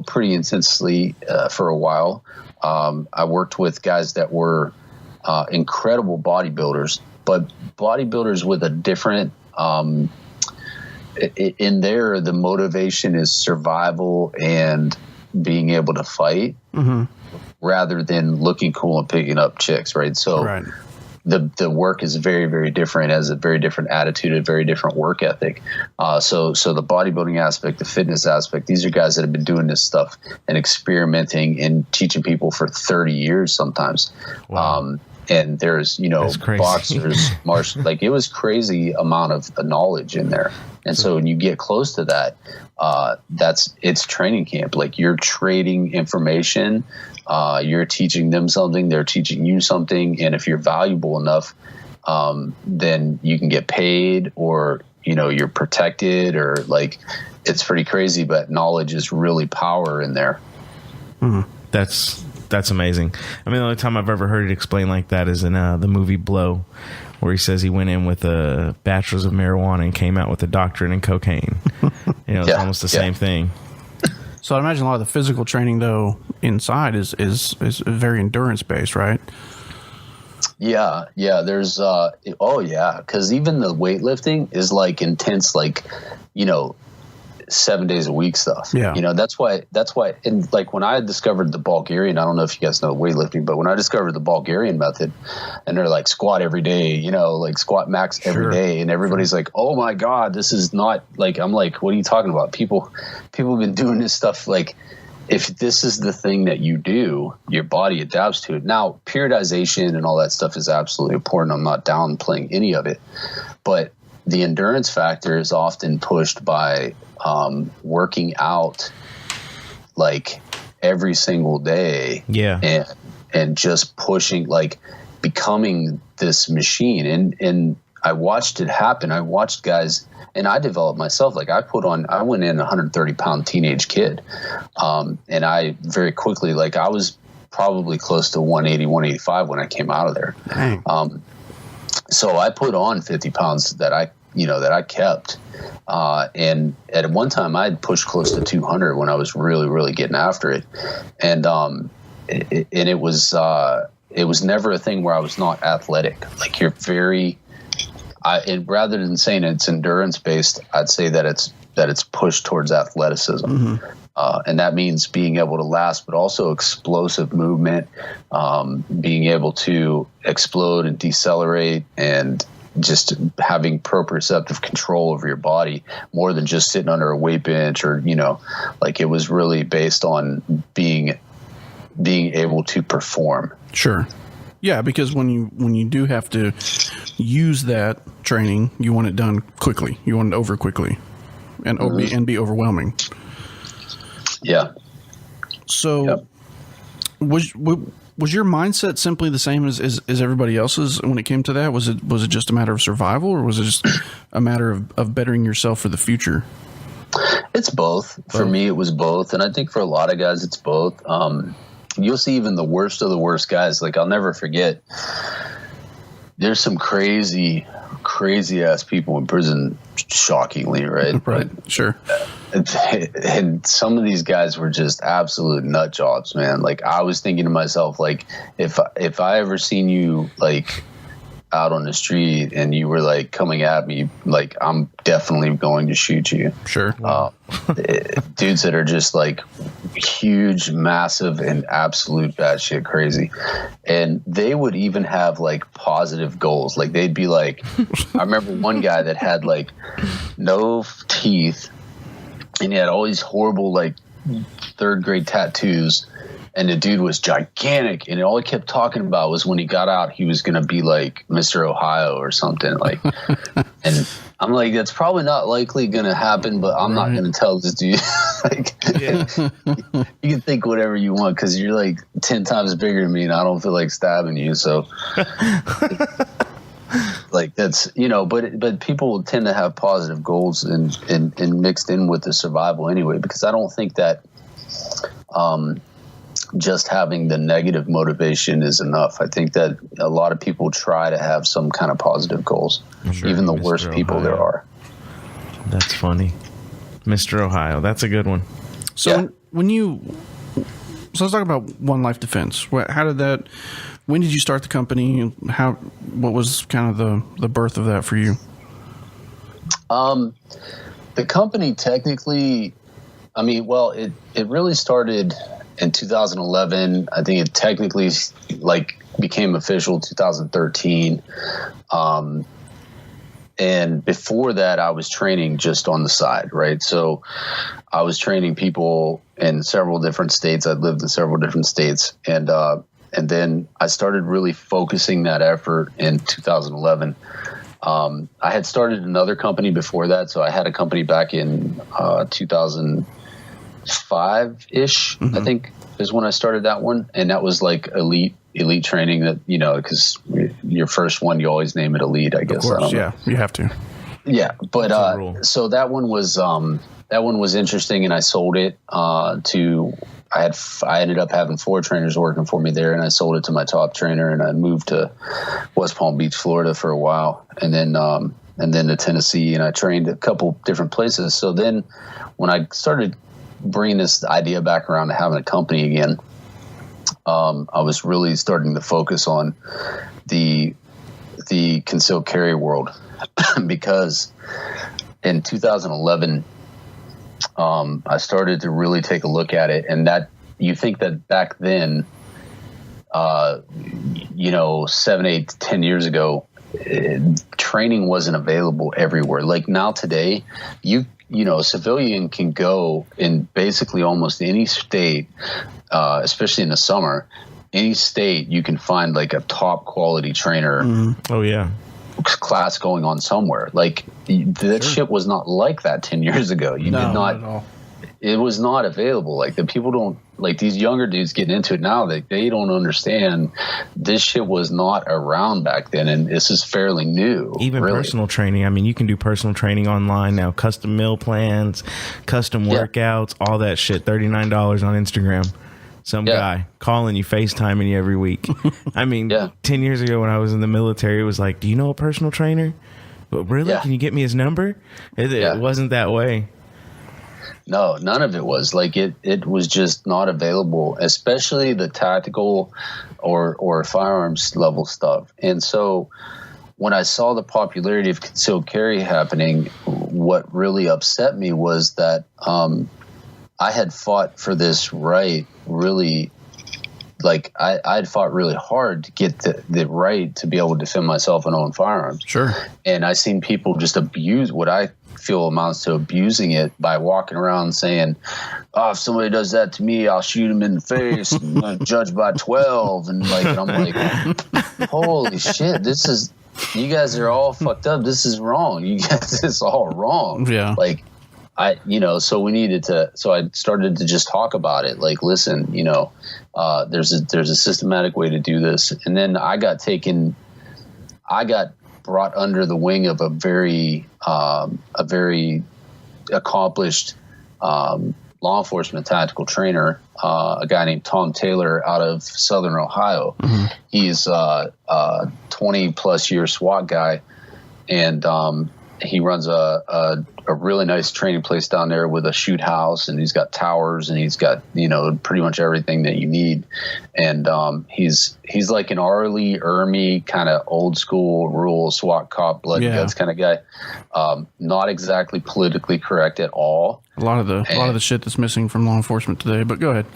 pretty intensely for a while. I worked with guys that were incredible bodybuilders, but bodybuilders with a different, in there, the motivation is survival and being able to fight rather than looking cool and picking up chicks. Right. So the work is very, very different, has a very different attitude, a very different work ethic. So the bodybuilding aspect, the fitness aspect, these are guys that have been doing this stuff and experimenting and teaching people for 30 years sometimes. Wow. And there's, boxers, martial, like it was crazy amount of knowledge in there. And so when you get close to that, it's training camp. Like you're trading information, you're teaching them something, they're teaching you something. And if you're valuable enough, then you can get paid, or, you're protected, or like, it's pretty crazy, but knowledge is really power in there. That's amazing. I mean, the only time I've ever heard it explained like that is in the movie Blow, where he says he went in with a bachelor's of marijuana and came out with a doctorate in cocaine. It's almost the same thing. So I imagine a lot of the physical training, though, inside is very endurance based, right? Yeah. There's because even the weightlifting is like intense, like 7 days a week stuff. Yeah. That's why, and like when I discovered the Bulgarian, I don't know if you guys know weightlifting, but when I discovered the Bulgarian method, and they're like squat every day, like squat max every day. And everybody's like, oh my God, this is not like, I'm like, what are you talking about? People have been doing this stuff. Like if this is the thing that you do, your body adapts to it. Now, periodization and all that stuff is absolutely important. I'm not downplaying any of it, but the endurance factor is often pushed by working out like every single day, and just pushing, like becoming this machine. And I watched it happen. I watched guys, and I developed myself. Like I went in a 130-pound teenage kid, and I very quickly, like I was probably close to 180, 185 when I came out of there. So I put on 50 pounds that I kept. And at one time I'd pushed close to 200 when I was really, really getting after it. And it was never a thing where I was not athletic. Like you're very, and rather than saying it's endurance based, I'd say that it's pushed towards athleticism. And that means being able to last, but also explosive movement, being able to explode and decelerate, and just having proprioceptive control over your body more than just sitting under a weight bench, or, like, it was really based on being able to perform. Sure. Yeah, because when you do have to use that training, you want it done quickly. You want it over quickly, and be overwhelming. Yeah. So, yep. Was your mindset simply the same as everybody else's when it came to that? Was it just a matter of survival, or was it just a matter of bettering yourself for the future? It's both. For me, it was both, and I think for a lot of guys, it's both. You'll see even the worst of the worst guys. Like, I'll never forget, there's some crazy ass people in prison, shockingly, right? Right, sure. And some of these guys were just absolute nut jobs, man. Like, I was thinking to myself, like, if I ever seen you, like, out on the street and you were, like, coming at me, like, I'm definitely going to shoot you. Sure. Dudes that are just, like, huge, massive, and absolute batshit crazy. And they would even have, like, positive goals. Like, they'd be like, I remember one guy that had, like, no teeth, and he had all these horrible, like, third grade tattoos. And the dude was gigantic, and all he kept talking about was when he got out, he was going to be like Mr. Ohio or something. Like, and I'm like, that's probably not likely going to happen, but I'm not going to tell this dude. Like, you can think whatever you want, because you're like 10 times bigger than me, and I don't feel like stabbing you. So, like, that's, but people tend to have positive goals and mixed in with the survival anyway, because I don't think that, just having the negative motivation is enough. I think that a lot of people try to have some kind of positive goals, even the worst people there are. That's funny. Mr. Ohio. That's a good one. So so let's talk about One Life Defense. When did you start the company? What was kind of the birth of that for you? The company technically, it really started in 2011. I think it technically, like, became official 2013. And before that, I was training just on the side, right? So I was training people in several different states. I lived in several different states. And then I started really focusing that effort in 2011. I had started another company before that. So I had a company back in 2005-ish, I think, is when I started that one. And that was like elite training, that, because your first one, you always name it elite, I guess. Of course, yeah, you have to. Yeah. But so that one was interesting, and I sold it to, I ended up having 4 trainers working for me there, and I sold it to my top trainer, and I moved to West Palm Beach, Florida for a while, and then to Tennessee, and I trained a couple different places. So then when I started bringing this idea back around to having a company again, I was really starting to focus on the concealed carry world, because in 2011, I started to really take a look at it, and that, you think that back then, 7, 8, 10 years ago, training wasn't available everywhere. Like now today, a civilian can go in basically almost any state, especially in the summer, any state you can find like a top quality trainer. Mm-hmm. Oh yeah. Class going on somewhere. Like that shit was not like that 10 years ago. Not at all. It was not available. Like the people don't, like these younger dudes getting into it now, they don't understand this shit was not around back then, and this is fairly new. Even really. Personal training. I mean, you can do personal training online now, custom meal plans, custom workouts, all that shit. $39 on Instagram. Some guy calling you, FaceTiming you every week. I mean, 10 years ago when I was in the military, it was like, do you know a personal trainer? But really? Can you get me his number? It wasn't that way. No, none of it was. Like it was just not available, especially the tactical or firearms level stuff. And so when I saw the popularity of concealed carry happening, what really upset me was that I had fought for this right really, like I'd fought really hard to get the right to be able to defend myself and own firearms. Sure. And I seen people just abuse what I feel amounts to abusing it by walking around saying, "Oh, if somebody does that to me, I'll shoot him in the face and judge by 12." And I'm like, holy shit, you guys are all fucked up. This is wrong. You guys, it's all wrong. Yeah. Like, so I started to just talk about it. Like, listen, there's a systematic way to do this. And then I got brought under the wing of a very accomplished law enforcement tactical trainer, a guy named Tom Taylor out of Southern Ohio. Mm-hmm. He's a 20 plus year SWAT guy, and he runs a really nice training place down there with a shoot house, and he's got towers, and he's got pretty much everything that you need. And he's like an Arlie Ermy kind of old school rural SWAT cop, blood and guts kind of guy. Not exactly politically correct at all. A lot of the shit that's missing from law enforcement today. But go ahead.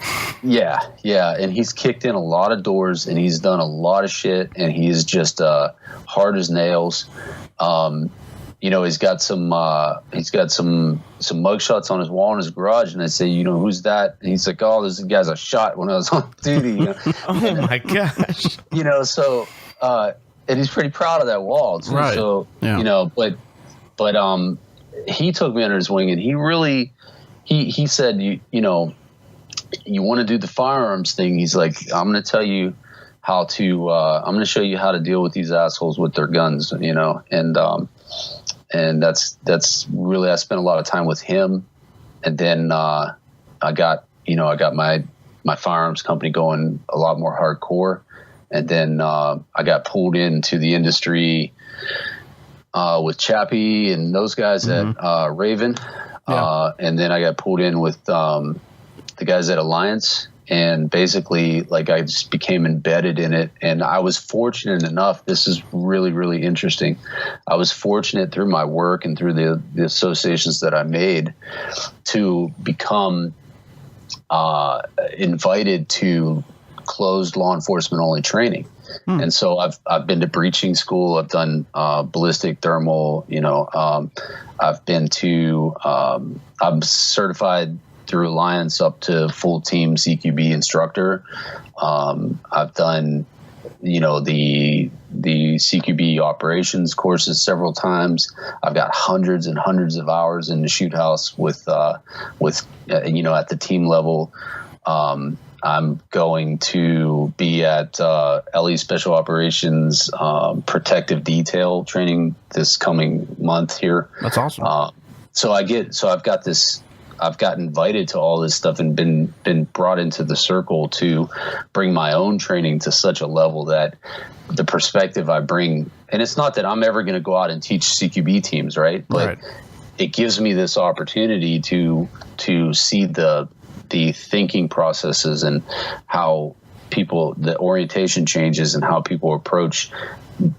Yeah, and he's kicked in a lot of doors, and he's done a lot of shit, and he's just hard as nails. He's got some mugshots on his wall in his garage, and I say, who's that? And he's like, oh, this guy's I shot when I was on duty. Oh my gosh. So and he's pretty proud of that wall too. Right. So but he took me under his wing, and he really he said, you want to do the firearms thing? He's like, I'm going to tell you how to I'm going to show you how to deal with these assholes with their guns, and that's really, I spent a lot of time with him. And then I got my firearms company going a lot more hardcore. And then I got pulled into the industry with Chappie and those guys at Raven. And then I got pulled in with the guys at Alliance. And basically, I just became embedded in it. And I was fortunate enough, this is really, really interesting. I was fortunate through my work and through the associations that I made to become invited to closed law enforcement only training. And so I've been to breaching school. I've done ballistic thermal, I've been to I'm certified through Alliance up to full team CQB instructor. I've done, the CQB operations courses several times. I've got hundreds and hundreds of hours in the shoot house with at the team level. I'm going to be at LE Special Operations protective detail training this coming month here. That's awesome. I've got invited to all this stuff and been brought into the circle to bring my own training to such a level that the perspective I bring, and it's not that I'm ever going to go out and teach CQB teams, right? But it gives me this opportunity to see the thinking processes and how the orientation changes and how people approach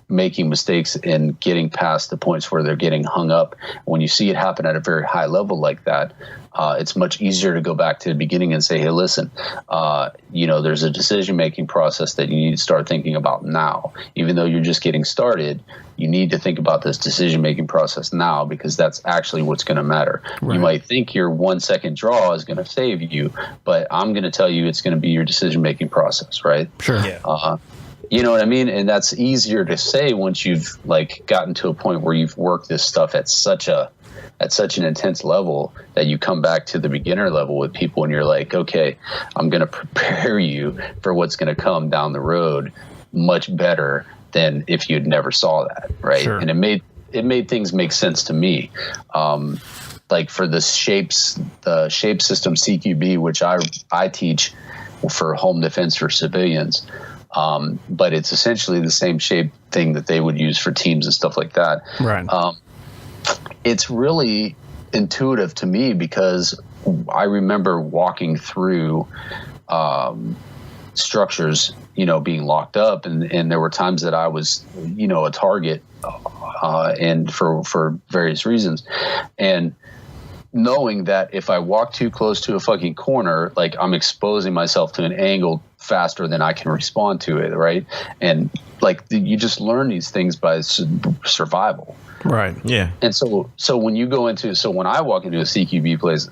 making mistakes and getting past the points where they're getting hung up. When you see it happen at a very high level like that, it's much easier to go back to the beginning and say, hey, listen, there's a decision-making process that you need to start thinking about now. Even though you're just getting started, you need to think about this decision-making process now, because that's actually what's going to matter. Right. You might think your 1 second draw is going to save you, but I'm going to tell you it's going to be your decision-making process, right? Sure. Yeah. You know what I mean? And that's easier to say once you've gotten to a point where you've worked this stuff at such an intense level that you come back to the beginner level with people and you're like, okay, I'm going to prepare you for what's going to come down the road much better than if you'd never saw that. Right. Sure. And it made things make sense to me. For the shape system CQB, which I teach for home defense for civilians. But it's essentially the same shape thing that they would use for teams and stuff like that. Right. It's really intuitive to me because I remember walking through structures, being locked up, and there were times that I was, a target, and for various reasons. And knowing that if I walk too close to a fucking corner, like I'm exposing myself to an angle faster than I can respond to it, right? And like you just learn these things by survival. Right. Yeah. And so when you go into, so when I walk into a CQB place,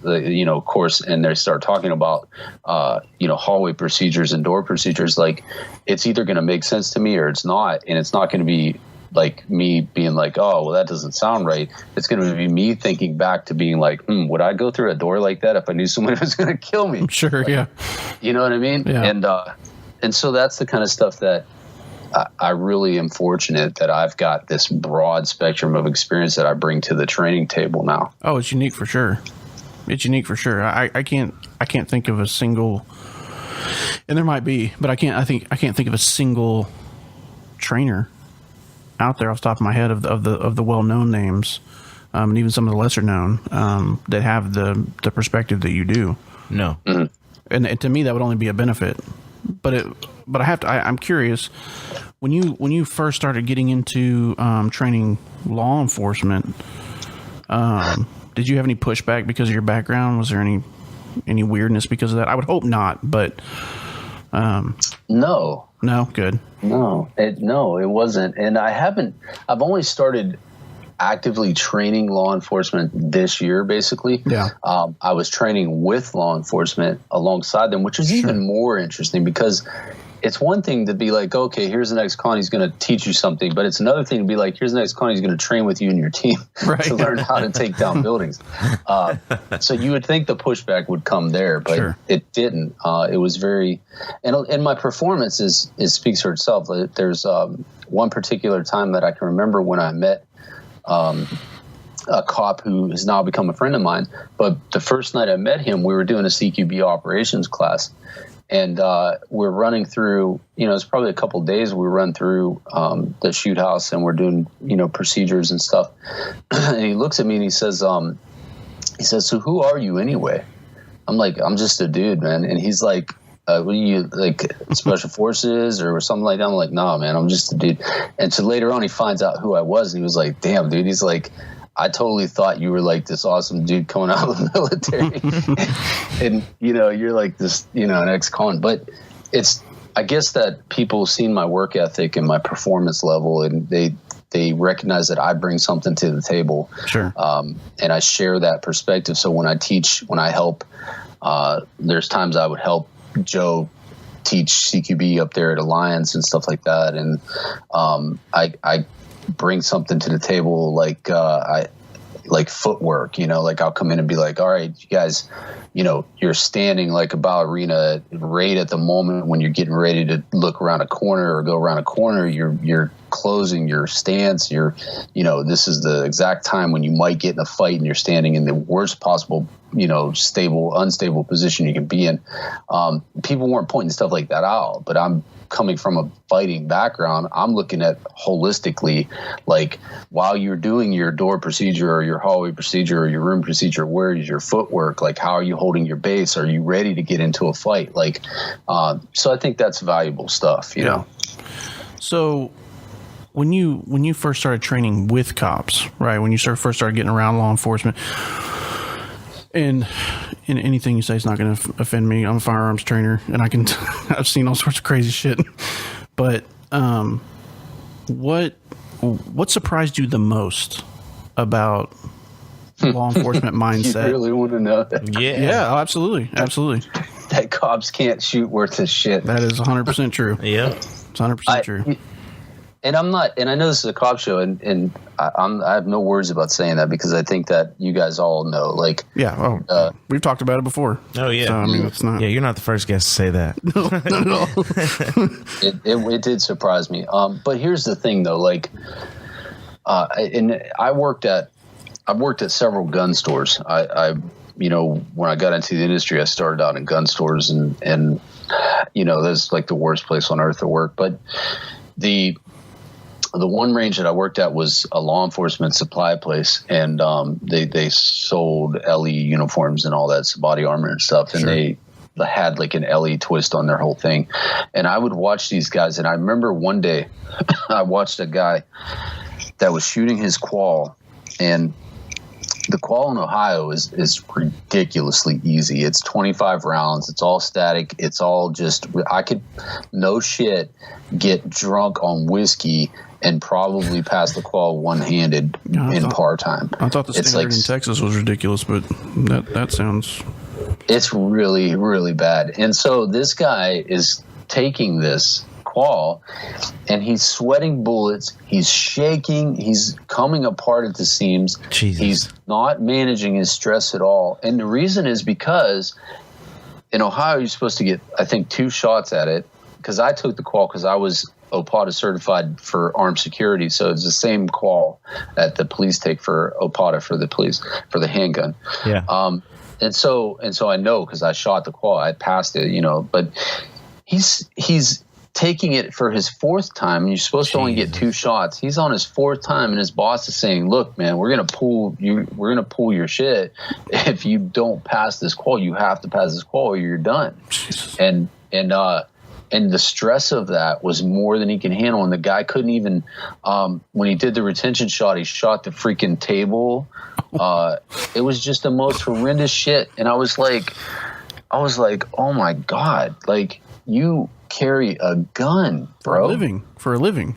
course, and they start talking about, hallway procedures and door procedures, like it's either going to make sense to me or it's not. And it's not going to be like me being like, oh, well, that doesn't sound right. It's going to be me thinking back to being like, would I go through a door like that if I knew someone was going to kill me? Sure. Like, yeah. You know what I mean? Yeah. And so that's the kind of stuff that I really am fortunate that I've got this broad spectrum of experience that I bring to the training table now. Oh, it's unique for sure. It's unique for sure. I can't think of a single, and there might be, but I can't think of a single trainer out there off the top of my head of the well-known names, and even some of the lesser known, that have the perspective that you do. No. Mm-hmm. And to me, that would only be a benefit. But I'm curious, when you first started getting into training law enforcement, did you have any pushback because of your background? Was there any weirdness because of that? I would hope not, but No, good. No, it wasn't. And I've only started actively training law enforcement this year, basically. Yeah. I was training with law enforcement alongside them, which is even more interesting because it's one thing to be like, okay, here's the next con, he's going to teach you something. But it's another thing to be like, here's the next con, he's going to train with you and your team to learn how to take down buildings. So you would think the pushback would come there, but it didn't. It was very, and my performance speaks for itself. There's one particular time that I can remember when I met a cop who has now become a friend of mine. But the first night I met him, we were doing a CQB operations class. And we're running through, it's probably a couple of days we run through the shoot house and we're doing, procedures and stuff. And he looks at me and he says, so who are you anyway? I'm like, I'm just a dude, man. And he's like, what are you, like special forces or something like that? I'm like, nah, man, I'm just a dude. And so later on he finds out who I was and he was like, damn, dude. He's like, I totally thought you were like this awesome dude coming out of the military. And, you're like this, an ex-con. But I guess that people seen my work ethic and my performance level and they recognize that I bring something to the table. Sure. And I share that perspective. So when I teach, when I help, there's times I would help Joe teach CQB up there at Alliance and stuff like that. And I bring something to the table like footwork, like I'll come in and be like, all right, you guys, you're standing like a ballerina right at the moment when you're getting ready to look around a corner or go around a corner, you're closing your stance. This is the exact time when you might get in a fight and you're standing in the worst possible, unstable position you can be in. People weren't pointing stuff like that out, but I'm coming from a fighting background. I'm looking at holistically, like while you're doing your door procedure or your hallway procedure or your room procedure, where is your footwork? Like, how are you holding your base? Are you ready to get into a fight? Like, so I think that's valuable stuff, you know? So when you first started training with cops, right? When you first started getting around law enforcement, and anything you say is not going to offend me. I'm a firearms trainer, and I've seen all sorts of crazy shit. But what surprised you the most about law enforcement mindset? You really want to know that? Yeah, absolutely. That cops can't shoot worth a shit. That is 100% true. Yeah, it's 100% true. And I'm not, and I know this is a cop show, and I have no words about saying that because I think that you guys all know, like, we've talked about it before. Oh yeah, so, I mean, it's not. Yeah, you're not the first guest to say that. No, not at all. It did surprise me. But here's the thing, though, like, and I've worked at several gun stores. I when I got into the industry, I started out in gun stores, and that's like the worst place on earth to work, but the one range that I worked at was a law enforcement supply place, and they sold LE uniforms and all that, so body armor and stuff, and they had like an LE twist on their whole thing. And I would watch these guys, and I remember one day I watched a guy that was shooting his qual, and the qual in Ohio is ridiculously easy. It's 25 rounds. It's all static. It's all just, I could, no shit, get drunk on whiskey and probably pass the qual one-handed in par time. I thought the standard in Texas was ridiculous, but that sounds... It's really, really bad. And so this guy is taking this qual and he's sweating bullets. He's shaking. He's coming apart at the seams. Jesus. He's not managing his stress at all. And the reason is because in Ohio, you're supposed to get, I think, 2 shots at it. Because I took the qual because I was OPATA certified for armed security. So it's the same qual that the police take for OPATA for the police, for the handgun. Yeah. And so I know because I shot the qual, I passed it, but he's taking it for his 4th time, and you're supposed to only get 2 shots. He's on his 4th time, and his boss is saying, "Look, man, we're gonna pull your shit. If you don't pass this qual, you have to pass this qual, or you're done." Jesus. And the stress of that was more than he can handle. And the guy couldn't even, when he did the retention shot, he shot the freaking table. It was just the most horrendous shit. And I was like, oh my God, like, you carry a gun, bro. For a living.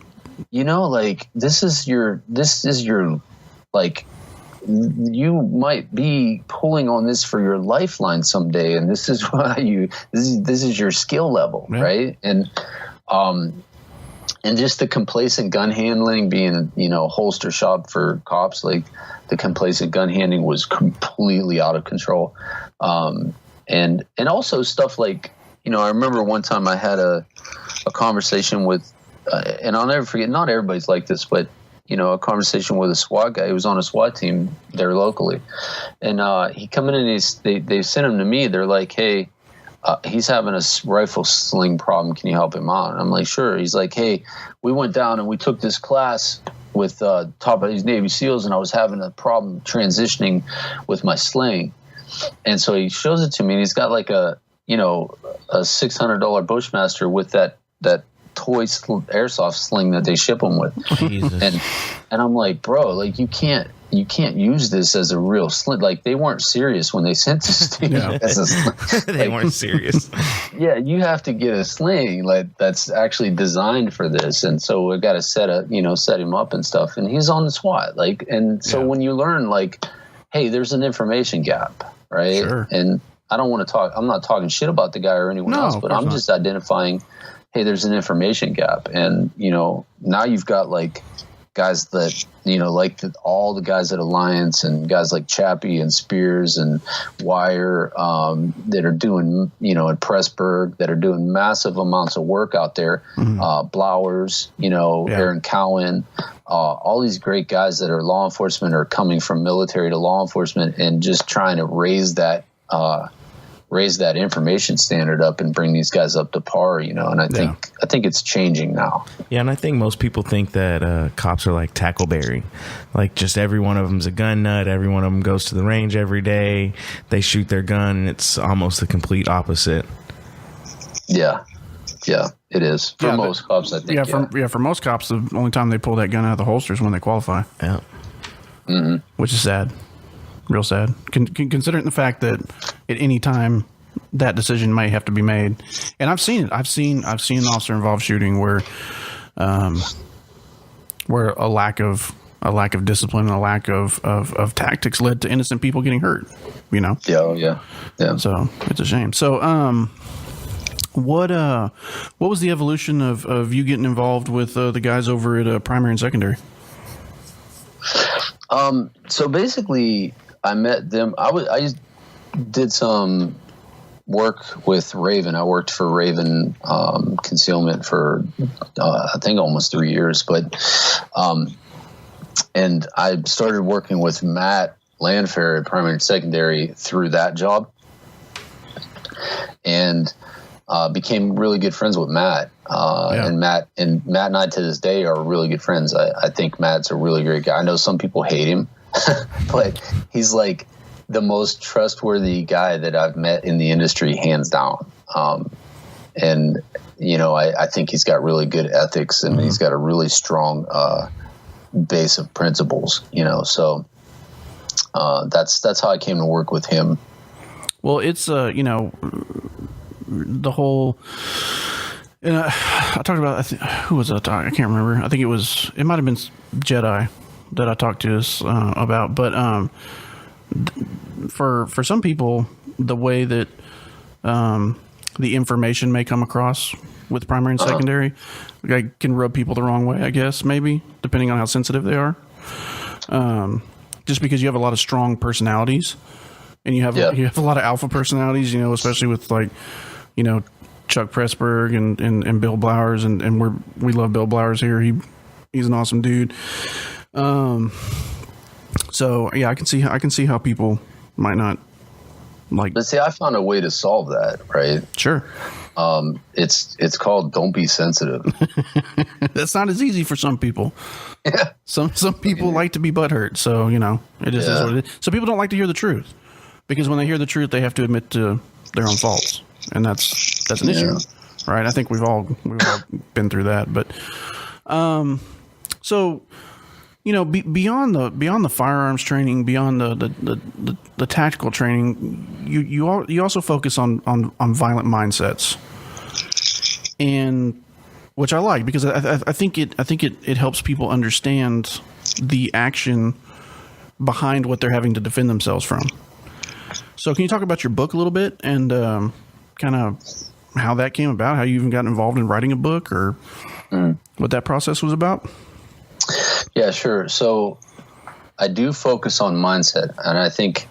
This is your, like, you might be pulling on this for your lifeline someday, and this is why this is your skill level, right? And just the complacent gun handling, being holster shop for cops, like the complacent gun handling was completely out of control, and also stuff like I remember one time I had a conversation with, and I'll never forget. Not everybody's like this, but a conversation with a SWAT guy who was on a SWAT team there locally. And he come in and they sent him to me. They're like, "Hey, he's having a rifle sling problem. Can you help him out?" And I'm like, "Sure." He's like, "Hey, we went down and we took this class with top of these Navy SEALs, and I was having a problem transitioning with my sling." And so he shows it to me, and he's got like a $600 Bushmaster with that toy airsoft sling that they ship them with. Jesus. And I'm like, bro, like you can't use this as a real sling. Like, they weren't serious when they sent this to you as a sling. They weren't serious. Yeah, you have to get a sling like that's actually designed for this. And so we got to set him up and stuff. And he's on the SWAT, like, and so when you learn, like, hey, there's an information gap, right? Sure. And I don't want to talk. I'm not talking shit about the guy or anyone else, but I'm just identifying, hey, there's an information gap. And, now you've got like guys that, all the guys at Alliance and guys like Chappie and Spears and Wire that are doing, at Pressburg, that are doing massive amounts of work out there. Blowers, Aaron Cowan, all these great guys that are law enforcement are coming from military to law enforcement and just trying to raise that information standard up and bring these guys up to par, and I think it's changing now. Yeah, and I think most people think that cops are like Tackleberry, like just every one of them's a gun nut. Every one of them goes to the range every day. They shoot their gun, and it's almost the complete opposite. Yeah, it is for most cops. I think. For most cops, the only time they pull that gun out of the holster is when they qualify. Yeah, which is sad. Real sad, considering the fact that at any time that decision might have to be made. And I've seen it. I've seen an officer involved shooting where a lack of discipline, a lack of tactics led to innocent people getting hurt. Yeah. So it's a shame. So what was the evolution of you getting involved with the guys over at primary and secondary? So basically, I met them. I did some work with Raven. I worked for Raven Concealment for I think almost 3 years. But and I started working with Matt Landfair at primary and secondary through that job, and became really good friends with Matt. And Matt and I to this day are really good friends. I think Matt's a really great guy. I know some people hate him, but he's like the most trustworthy guy that I've met in the industry, hands down. And I think he's got really good ethics, and he's got a really strong base of principles. So That's how I came to work with him. Well, it's the whole. And I talked about who was that? I can't remember. I think it might have been Jedi that I talked to us about. But for some people, the way that the information may come across with primary and secondary can rub people the wrong way, I guess, maybe, depending on how sensitive they are. Just because you have a lot of strong personalities and you have a lot of alpha personalities, especially with Chuck Pressburg and Bill Blowers, and we love Bill Blowers here. He's an awesome dude. So yeah, I can see how people might not like. But see, I found a way to solve that, right? Sure. It's called don't be sensitive. That's not as easy for some people. Yeah. Some people like to be butthurt, so it just is what it is. So people don't like to hear the truth, because when they hear the truth, they have to admit to their own faults, and that's an issue, right? I think we've all been through that, but so beyond the firearms training, beyond the tactical training, you also focus on violent mindsets, and which I like, because I think it helps people understand the action behind what they're having to defend themselves from. So can you talk about your book a little bit, and kind of how that came about, how you even got involved in writing a book, or what that process was about? Yeah, sure. So I do focus on mindset, and I think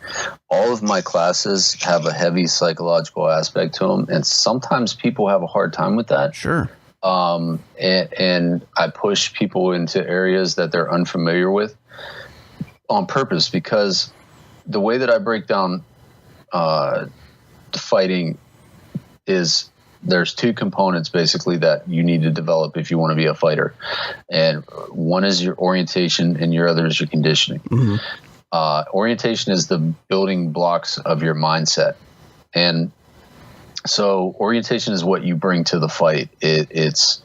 all of my classes have a heavy psychological aspect to them, and sometimes people have a hard time with that. Sure. And I push people into areas that they're unfamiliar with on purpose, because the way that I break down fighting is there's two components basically that you need to develop if you want to be a fighter. And one is your orientation and your other is your conditioning. Mm-hmm. Orientation is the building blocks of your mindset. And so orientation is what you bring to the fight. It's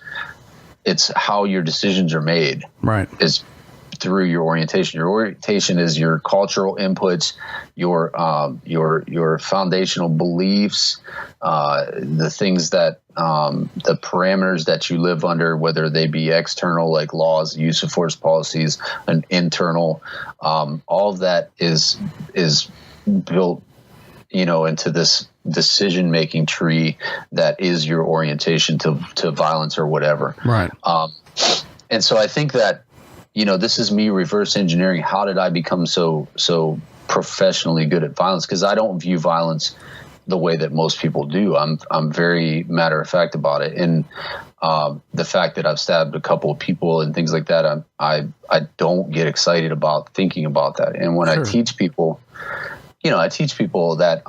how your decisions are made. Right. It's through your orientation. Your orientation is your cultural inputs, your foundational beliefs, the things that the parameters that you live under, whether they be external like laws, use of force policies, and internal. All of that is built, into this decision-making tree that is your orientation to violence or whatever. Right. And so I think that, this is me reverse engineering. How did I become so professionally good at violence? Because I don't view violence the way that most people do. I'm very matter of fact about it. And the fact that I've stabbed a couple of people and things like that, I don't get excited about thinking about that. And when I teach people, that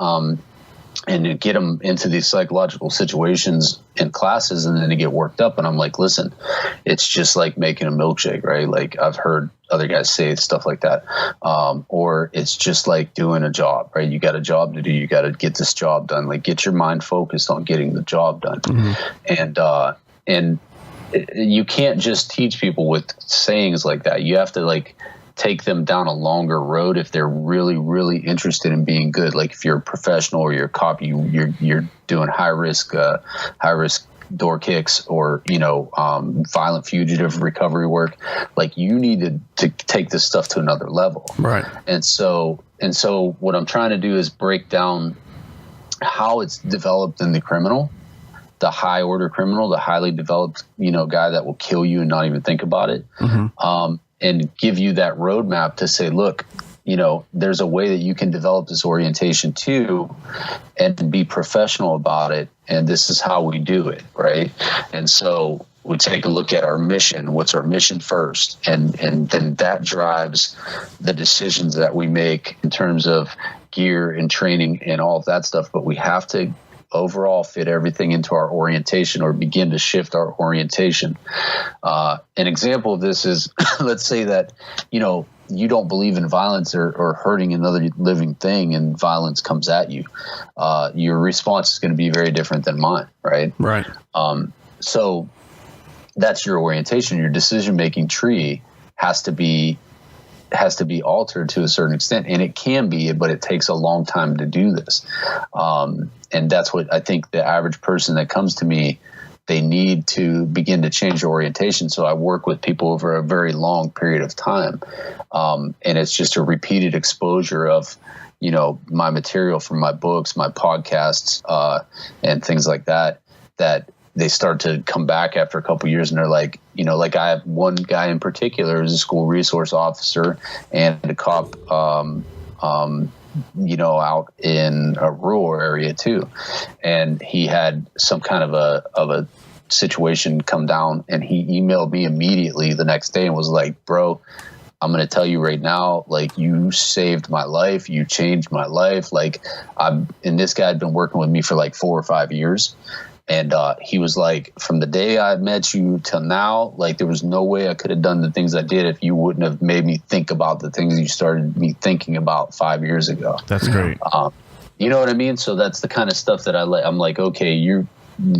and to get them into these psychological situations in classes, and then to get worked up. And I'm like, listen, it's just like making a milkshake, right? Like I've heard other guys say stuff like that. Or it's just like doing a job, right? You got a job to do. You got to get this job done. Like get your mind focused on getting the job done. Mm-hmm. And you can't just teach people with sayings like that. You have to take them down a longer road if they're really, really interested in being good. Like if you're a professional or you're a cop, you're doing high risk door kicks or violent fugitive recovery work. Like you need to take this stuff to another level, right? And so what I'm trying to do is break down how it's developed in the criminal, the high order criminal, the highly developed guy that will kill you and not even think about it. Mm-hmm. And give you that roadmap to say, look, there's a way that you can develop this orientation too and be professional about it. And this is how we do it, right? And so we take a look at our mission. What's our mission first? And then that drives the decisions that we make in terms of gear and training and all of that stuff. But we have to overall fit everything into our orientation or begin to shift our orientation. An example of this is, let's say that, you don't believe in violence or hurting another living thing and violence comes at you. Your response is going to be very different than mine. Right. Right. So that's your orientation. Your decision-making tree has to be has to be altered to a certain extent, and it can be, but it takes a long time to do this. And that's what I think the average person that comes to me, they need to begin to change their orientation. So I work with people over a very long period of time. And it's just a repeated exposure of, my material from my books, my podcasts, and things like that they start to come back after a couple of years, and they're like, like I have one guy in particular who's a school resource officer and a cop, out in a rural area too. And he had some kind of a situation come down, and he emailed me immediately the next day and was like, bro, I'm going to tell you right now, like, you saved my life. You changed my life. Like, and this guy had been working with me for like 4 or 5 years. And he was like, from the day I met you till now, like, there was no way I could have done the things I did if you wouldn't have made me think about the things you started me thinking about 5 years ago. That's great. You know what I mean? So that's the kind of stuff that I'm like, okay,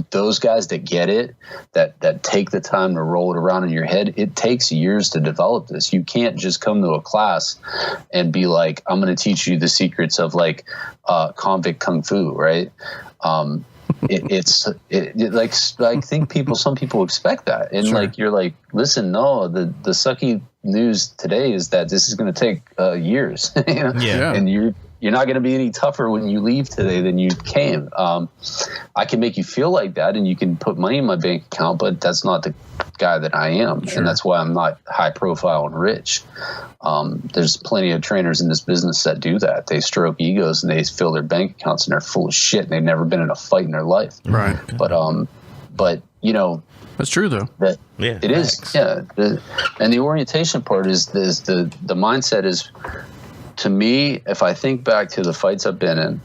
those guys that get it, that take the time to roll it around in your head, it takes years to develop this. You can't just come to a class and be like, I'm going to teach you the secrets of like convict kung fu, right? I think some people expect that. And Sure. like, you're like, listen, no, the sucky news today is that this is going to take years. Yeah. And you're not going to be any tougher when you leave today than you came. I can make you feel like that, and you can put money in my bank account, but that's not the guy that I am. Sure. And that's why I'm not high profile and rich. There's plenty of trainers in this business that do that. They stroke egos and they fill their bank accounts, and they're full of shit, and they've never been in a fight in their life. Right. But That's true though. that Yeah, it is. facts. Yeah. And the orientation part is the mindset is, to me, if I think back to the fights I've been in,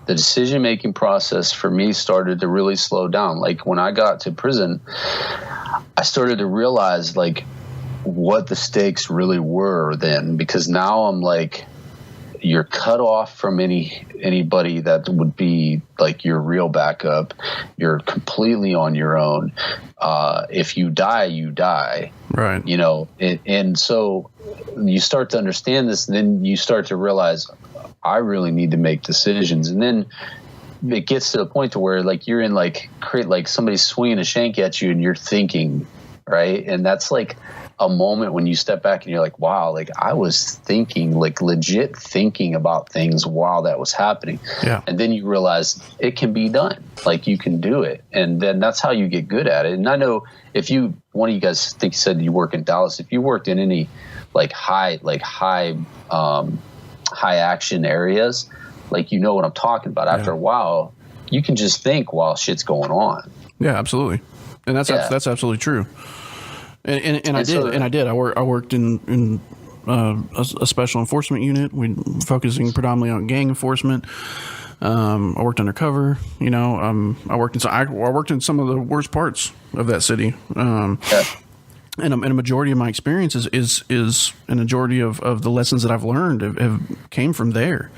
the decision-making process for me started to really slow down. Like, when I got to prison, I started to realize like what the stakes really were then, because now I'm like, you're cut off from anybody that would be like your real backup. You're completely on your own. If you die, you die. Right. And so you start to understand this, and then you start to realize, I really need to make decisions. And then it gets to the point to where like you're in like somebody's swinging a shank at you, and you're thinking, right? And that's like a moment when you step back and you're like, wow, like I was thinking, like legit thinking about things while that was happening. Yeah. And then you realize it can be done. Like, you can do it. And then that's how you get good at it. And I know one of you guys, I think you said you work in Dallas, if you worked in any high action areas, like, what I'm talking about. After a while, you can just think while shit's going on. Yeah, absolutely. And that's absolutely true. And I did. I worked in a special enforcement unit. We focusing predominantly on gang enforcement. I worked undercover. I worked in some of the worst parts of that city. And a majority of my experience is a majority of the lessons that I've learned have came from there.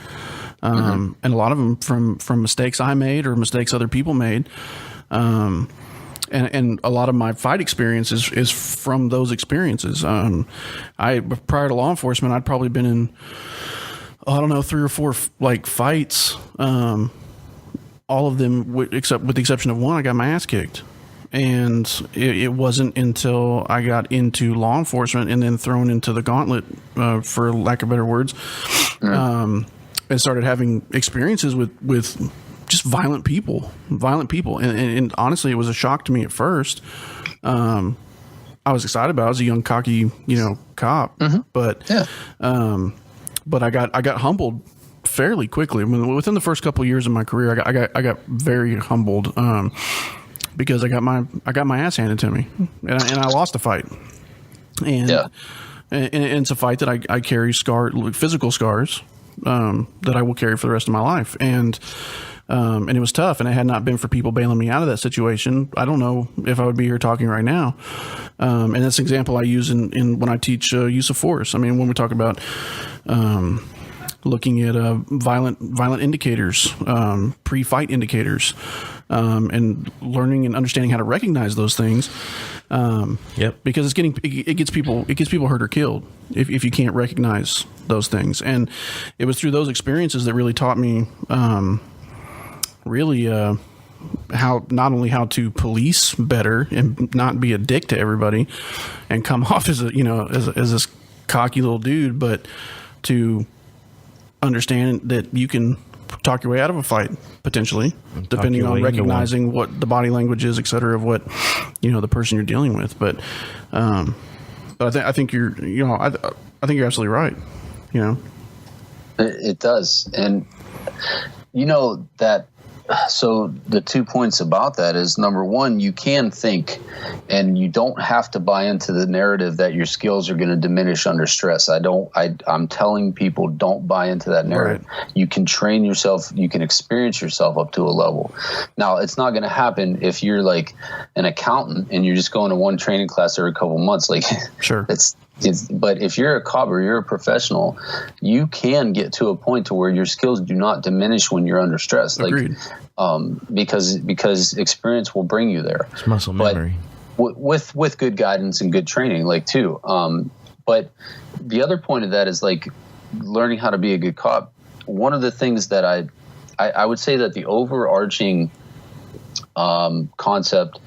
And a lot of them from mistakes I made or mistakes other people made. And a lot of my fight experience is from those experiences. Prior to law enforcement, I'd probably been in, 3 or 4 fights. All of them, with the exception of one, I got my ass kicked. And it wasn't until I got into law enforcement and then thrown into the gauntlet, for lack of better words, and started having experiences with just violent people. And honestly, it was a shock to me at first. I was excited about it. I was a young, cocky, cop, but I got humbled fairly quickly. I mean, within the first couple of years of my career, I got very humbled, because I got my ass handed to me, and I lost a fight. And it's a fight that I carry physical scars, that I will carry for the rest of my life. And it was tough, and it had not been for people bailing me out of that situation, I don't know if I would be here talking right now. And that's an example I use in when I teach use of force. I mean, when we talk about looking at violent indicators, pre-fight indicators, and learning and understanding how to recognize those things. Because it gets people hurt or killed if you can't recognize those things. And it was through those experiences that really taught me how not only how to police better and not be a dick to everybody and come off as as this cocky little dude, but to understand that you can talk your way out of a fight potentially, depending on recognizing what the body language is, et cetera, of what the person you're dealing with. But I think you're absolutely right. It does, and that. So the 2 points about that is, number one, you can think, and you don't have to buy into the narrative that your skills are going to diminish under stress. I'm telling people, don't buy into that narrative. Right. You can train yourself. You can experience yourself up to a level. Now, it's not going to happen if you're like an accountant and you're just going to one training class every couple months. Like, sure. But if you're a cop or you're a professional, you can get to a point to where your skills do not diminish when you're under stress. Agreed. Because experience will bring you there. It's muscle memory. With good guidance and good training, too. But the other point of that is learning how to be a good cop. One of the things that I would say that the overarching concept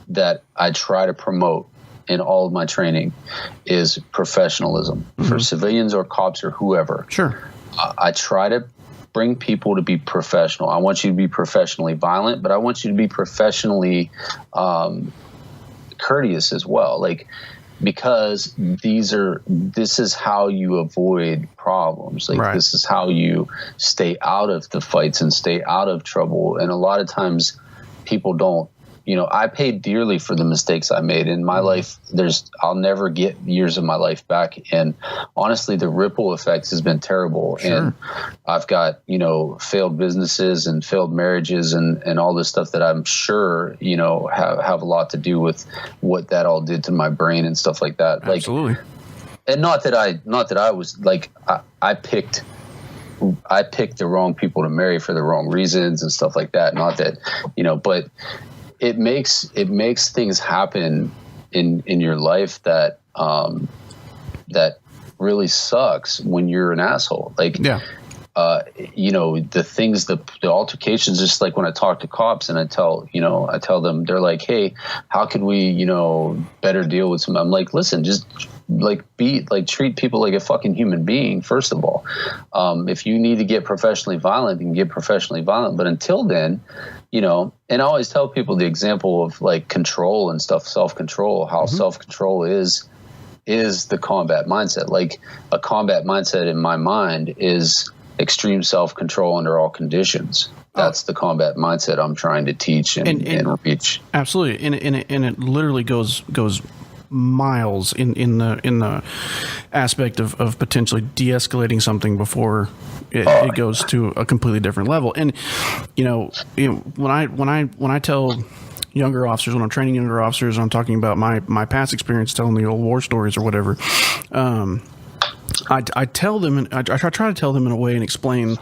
that I try to promote in all of my training is professionalism for civilians or cops or whoever. Sure. I try to bring people to be professional. I want you to be professionally violent, but I want you to be professionally courteous as well. Because this is how you avoid problems. Right. This is how you stay out of the fights and stay out of trouble. And a lot of times people don't. I paid dearly for the mistakes I made in my life. I'll never get years of my life back. And honestly, the ripple effect has been terrible. Sure. And I've got, failed businesses and failed marriages and all this stuff that I'm sure, have a lot to do with what that all did to my brain and stuff like that. Absolutely. And not that I was I picked the wrong people to marry for the wrong reasons and stuff like that. Not that, but it makes things happen in your life that that really sucks when you're an asshole. The things, the altercations, just like when I talk to cops and I tell them, they're like, hey, how can we, better deal with some, I'm like, listen, just treat people like a fucking human being. First of all, if you need to get professionally violent, you can get professionally violent. But until then, and I always tell people the example of control and stuff, self-control, how self-control is the combat mindset. A combat mindset in my mind is extreme self-control under all conditions. That's the combat mindset I'm trying to teach and reach. Absolutely. And it literally goes miles in the aspect of potentially de-escalating something before it goes to a completely different level. And when I tell younger officers, when I'm training younger officers, I'm talking about my past experience, telling the old war stories or whatever. I tell them, and I try to tell them in a way and explain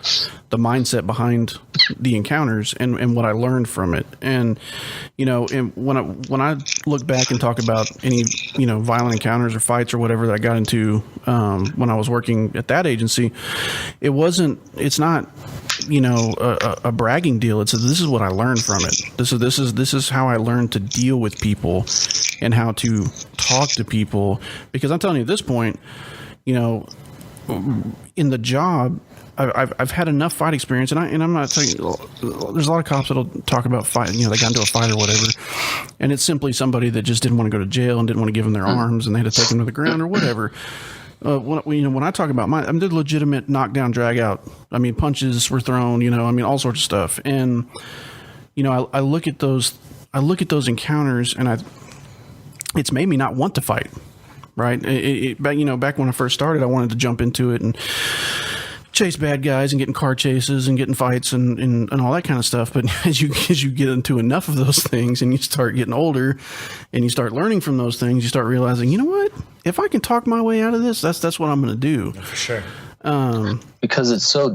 the mindset behind the encounters and what I learned from it. And and when I look back and talk about any violent encounters or fights or whatever that I got into when I was working at that agency, it's not a bragging deal. This is what I learned from it. This is how I learned to deal with people and how to talk to people. Because I'm telling you at this point, in the job, I've had enough fight experience, and I'm not telling you, there's a lot of cops that'll talk about fight, they got into a fight or whatever, and it's simply somebody that just didn't want to go to jail and didn't want to give them their arms, and they had to take them to the ground or whatever. When I talk about mine, they're legitimate knockdown, drag out. I mean, punches were thrown, all sorts of stuff, and I look at those encounters, and it's made me not want to fight. Right. Back when I first started, I wanted to jump into it and chase bad guys and get in car chases and get in fights and all that kind of stuff. But as you get into enough of those things and you start getting older and you start learning from those things, you start realizing, what? If I can talk my way out of this, that's what I'm going to do. For sure. Because it's so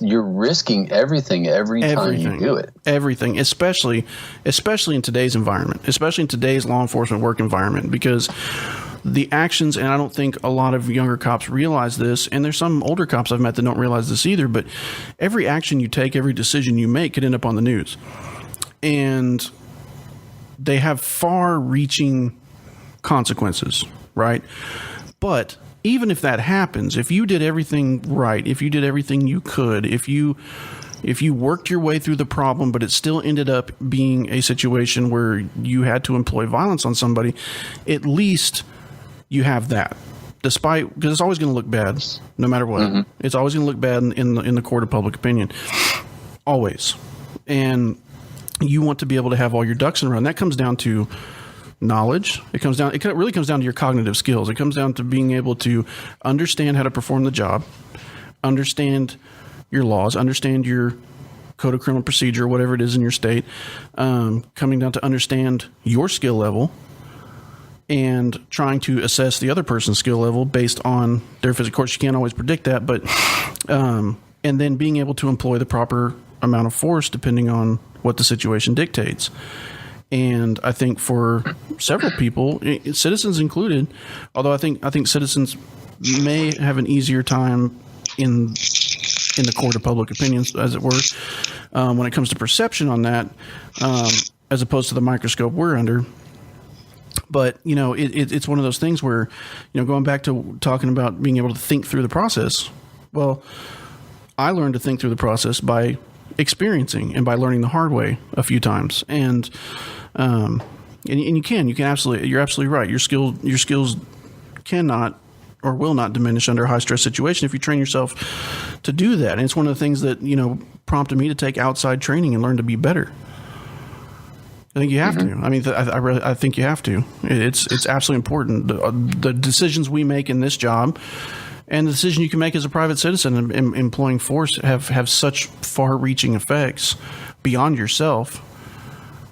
you're risking everything every time you do it. Everything, especially in today's environment, especially in today's law enforcement work environment, because the actions, and I don't think a lot of younger cops realize this, and there's some older cops I've met that don't realize this either, but every action you take, every decision you make could end up on the news. And they have far-reaching consequences, right? But even if that happens, if you did everything right, if you did everything you could, if you worked your way through the problem, but it still ended up being a situation where you had to employ violence on somebody, at least you have that. Despite, because it's always going to look bad, no matter what. Mm-hmm. It's always going to look bad in the court of public opinion, always. And you want to be able to have all your ducks in a row. And that comes down to knowledge. It really comes down to your cognitive skills. It comes down to being able to understand how to perform the job, understand your laws, understand your code of criminal procedure, whatever it is in your state, coming down to understand your skill level and trying to assess the other person's skill level based on their physical. Of course, you can't always predict that, but and then being able to employ the proper amount of force depending on what the situation dictates. And I think for several people, citizens included, although I think citizens may have an easier time in the court of public opinions, as it were, when it comes to perception on that, as opposed to the microscope we're under. But, it's one of those things where, going back to talking about being able to think through the process, well, I learned to think through the process by experiencing and by learning the hard way a few times. And you can absolutely, you're absolutely right. Your skills cannot or will not diminish under a high stress situation if you train yourself to do that. And it's one of the things that, prompted me to take outside training and learn to be better. I think you have to. I mean, I think you have to. It's absolutely important. The decisions we make in this job and the decision you can make as a private citizen in employing force have such far-reaching effects beyond yourself.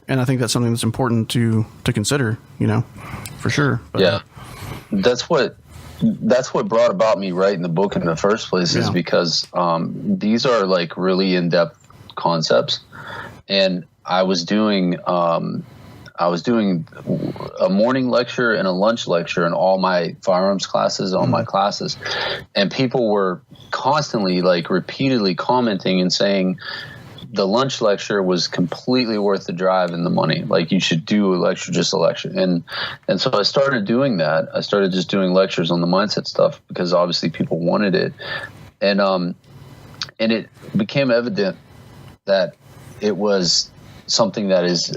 And I think that's something that's important to consider, for sure. But, yeah, that's what brought about me writing the book in the first place is because these are like really in-depth concepts, and I was doing a morning lecture and a lunch lecture in all my firearms classes, all my classes, and people were constantly, like, repeatedly commenting and saying the lunch lecture was completely worth the drive and the money. Like, you should do a lecture, just a lecture. And so I started doing that. I started just doing lectures on the mindset stuff because obviously people wanted it. And it became evident that it was something that is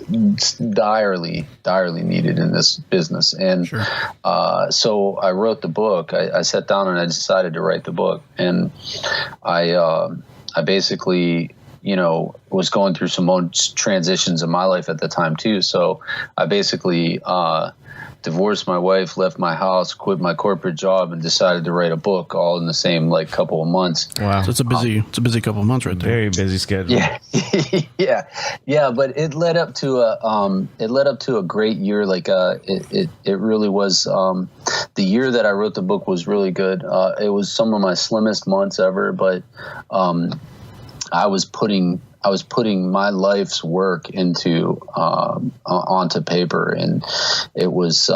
direly needed in this business. And sure. So I wrote the book. I sat down and I decided to write the book. And I basically, was going through some own transitions in my life at the time too. So I basically divorced my wife, left my house, quit my corporate job, and decided to write a book all in the same couple of months. Wow, so it's a busy couple of months right there. Very busy schedule. Yeah, yeah. But it led up to a great year. It really was. The year that I wrote the book was really good. It was some of my slimmest months ever, but I was putting my life's work into onto paper, and it was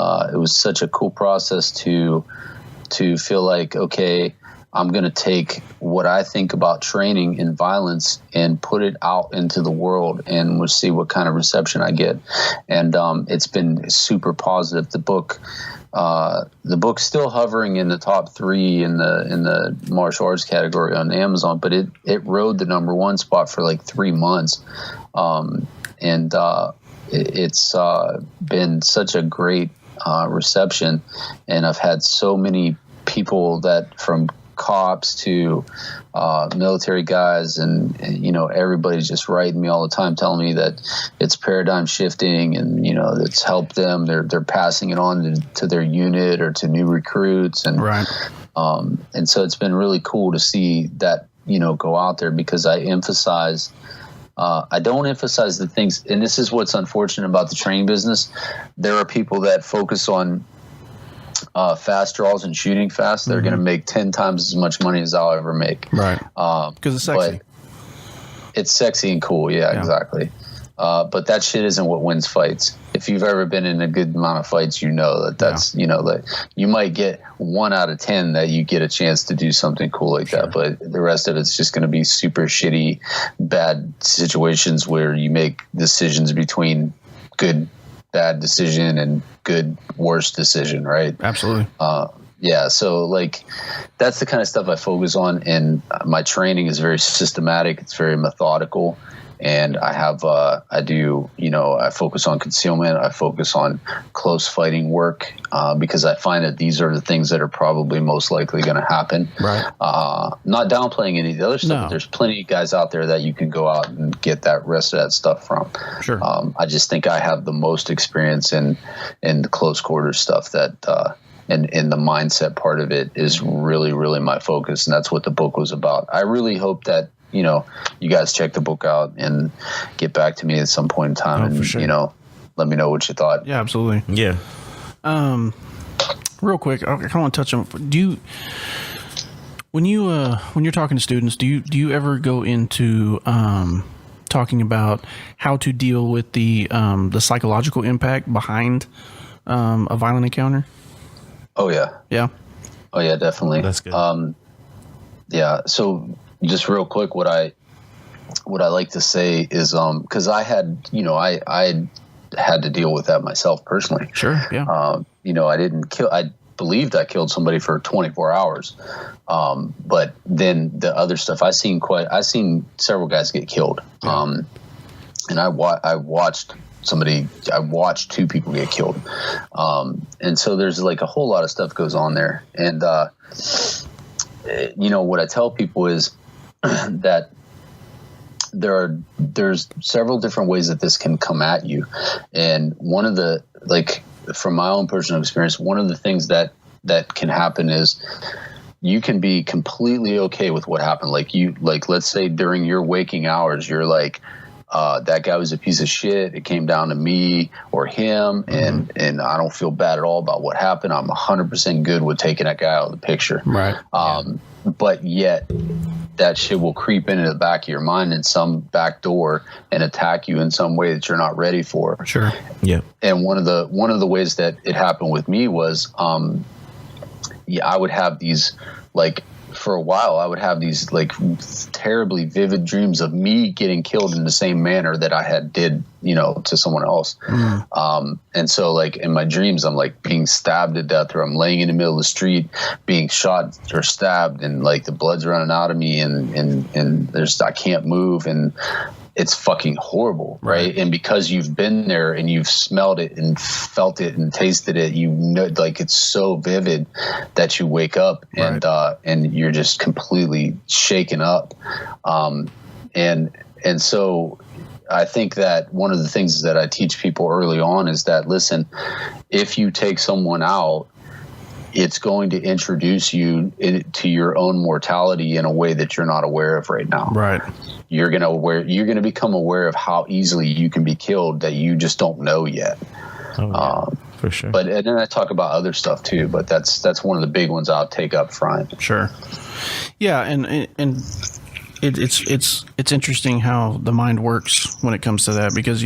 such a cool process to feel like, okay, I'm going to take what I think about training in violence and put it out into the world, and we'll see what kind of reception I get. And it's been super positive. The book's still hovering in the top 3 in the martial arts category on Amazon, but it rode the number 1 spot for 3 months. It's been such a great reception, and I've had so many people that, from cops to military guys, and everybody's just writing me all the time telling me that it's paradigm shifting, and it's helped them. They're passing it on to their unit or to new recruits, and right. And so it's been really cool to see that go out there, because I don't emphasize the things, and this is what's unfortunate about the training business. There are people that focus on fast draws and shooting fast, they're going to make 10 times as much money as I'll ever make. Right. Because it's sexy. It's sexy and cool. Yeah, exactly. But that shit isn't what wins fights. If you've ever been in a good amount of fights, you know that's that you might get 1 out of 10 that you get a chance to do something cool like that. But the rest of it's just going to be super shitty, bad situations where you make decisions between good, bad decision and good, worst decision. Right. Absolutely. Yeah, so like that's the kind of stuff I focus on, and my training is very systematic. It's very methodical, and I focus on concealment. I focus on close fighting work because I find that these are the things that are probably most likely going to happen. Right. Not downplaying any of the other stuff. No. But there's plenty of guys out there that you can go out and get that rest of that stuff from. Sure. I just think I have the most experience in the close quarters stuff that. And the mindset part of it is really, really my focus. And that's what the book was about. I really hope that, you guys check the book out and get back to me at some point in time and, let me know what you thought. Yeah, absolutely. Yeah. Real quick, I kind of want to touch on, when you're talking to students, do you ever go into, talking about how to deal with the psychological impact behind, a violent encounter? Oh yeah. Yeah. Oh yeah, definitely. That's good. Yeah. So just real quick, what I like to say is, cause I had to deal with that myself personally. Sure. Yeah. I believed I killed somebody for 24 hours. But then the other stuff I've seen several guys get killed. Yeah. And I watched 2 people get killed. And so there's like a whole lot of stuff goes on there. And, what I tell people is that there's several different ways that this can come at you. And one of the, from my own personal experience, one of the things that can happen is you can be completely okay with what happened. Let's say during your waking hours, you're like, that guy was a piece of shit. It came down to me or him, and I don't feel bad at all about what happened. I'm 100% good with taking that guy out of the picture. Right. But yet that shit will creep into the back of your mind in some back door and attack you in some way that you're not ready for. Sure. Yeah. And one of the ways that it happened with me was, I would have these for a while, I would have these terribly vivid dreams of me getting killed in the same manner that I had did, to someone else. Mm. And so in my dreams, I'm being stabbed to death, or I'm laying in the middle of the street being shot or stabbed, and the blood's running out of me, and I can't move, and it's fucking horrible. Right. And because you've been there and you've smelled it and felt it and tasted it, it's so vivid that you wake up and you're just completely shaken up. And so I think that one of the things that I teach people early on is that, listen, if you take someone out, it's going to introduce you to your own mortality in a way that you're not aware of right now. Right. You're going to become aware of how easily you can be killed that you just don't know yet. Oh, yeah, for sure. And then I talk about other stuff too, but that's one of the big ones I'll take up front. Sure. Yeah. And it's interesting how the mind works when it comes to that, because,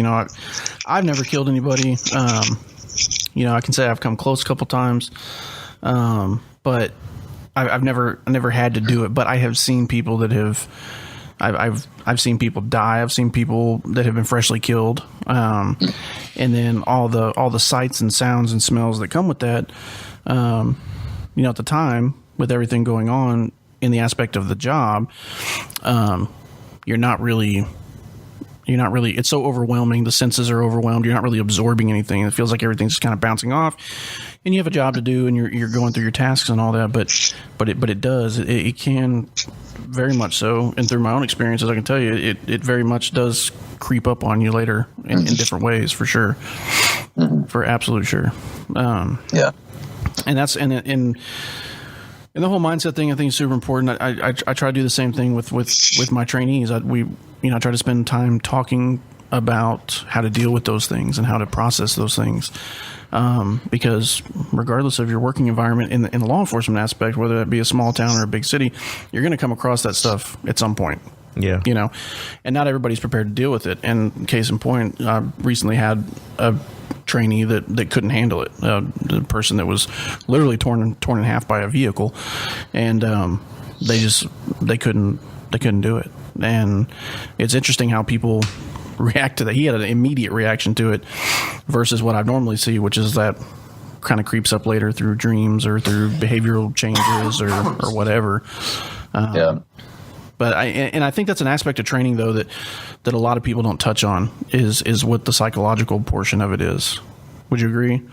I've never killed anybody. I can say I've come close a couple times. But I've never had to do it, but I have seen people that I've seen people die. I've seen people that have been freshly killed. And then all the sights and sounds and smells that come with that. At the time, with everything going on in the aspect of the job, you're not really, it's so overwhelming. The senses are overwhelmed. You're not really absorbing anything. It feels like everything's just kind of bouncing off, and you have a job to do, and you're going through your tasks and all that. But it can very much so. And through my own experiences, I can tell you, it very much does creep up on you later in different ways, for sure, for absolute sure. Yeah. And that's, and the whole mindset thing, I think, is super important. I try to do the same thing with my trainees. I try to spend time talking about how to deal with those things and how to process those things. Because regardless of your working environment in the law enforcement aspect, whether that be a small town or a big city, you're going to come across that stuff at some point. Yeah. You know, and not everybody's prepared to deal with it. And case in point, I recently had a trainee that couldn't handle it. The person that was literally torn in half by a vehicle, and they couldn't do it. And it's interesting how people react to that. He had an immediate reaction to it versus what I normally see, which is that kind of creeps up later through dreams or through behavioral changes or whatever. But I think that's an aspect of training, though, that a lot of people don't touch on is what the psychological portion of it is. Would you agree?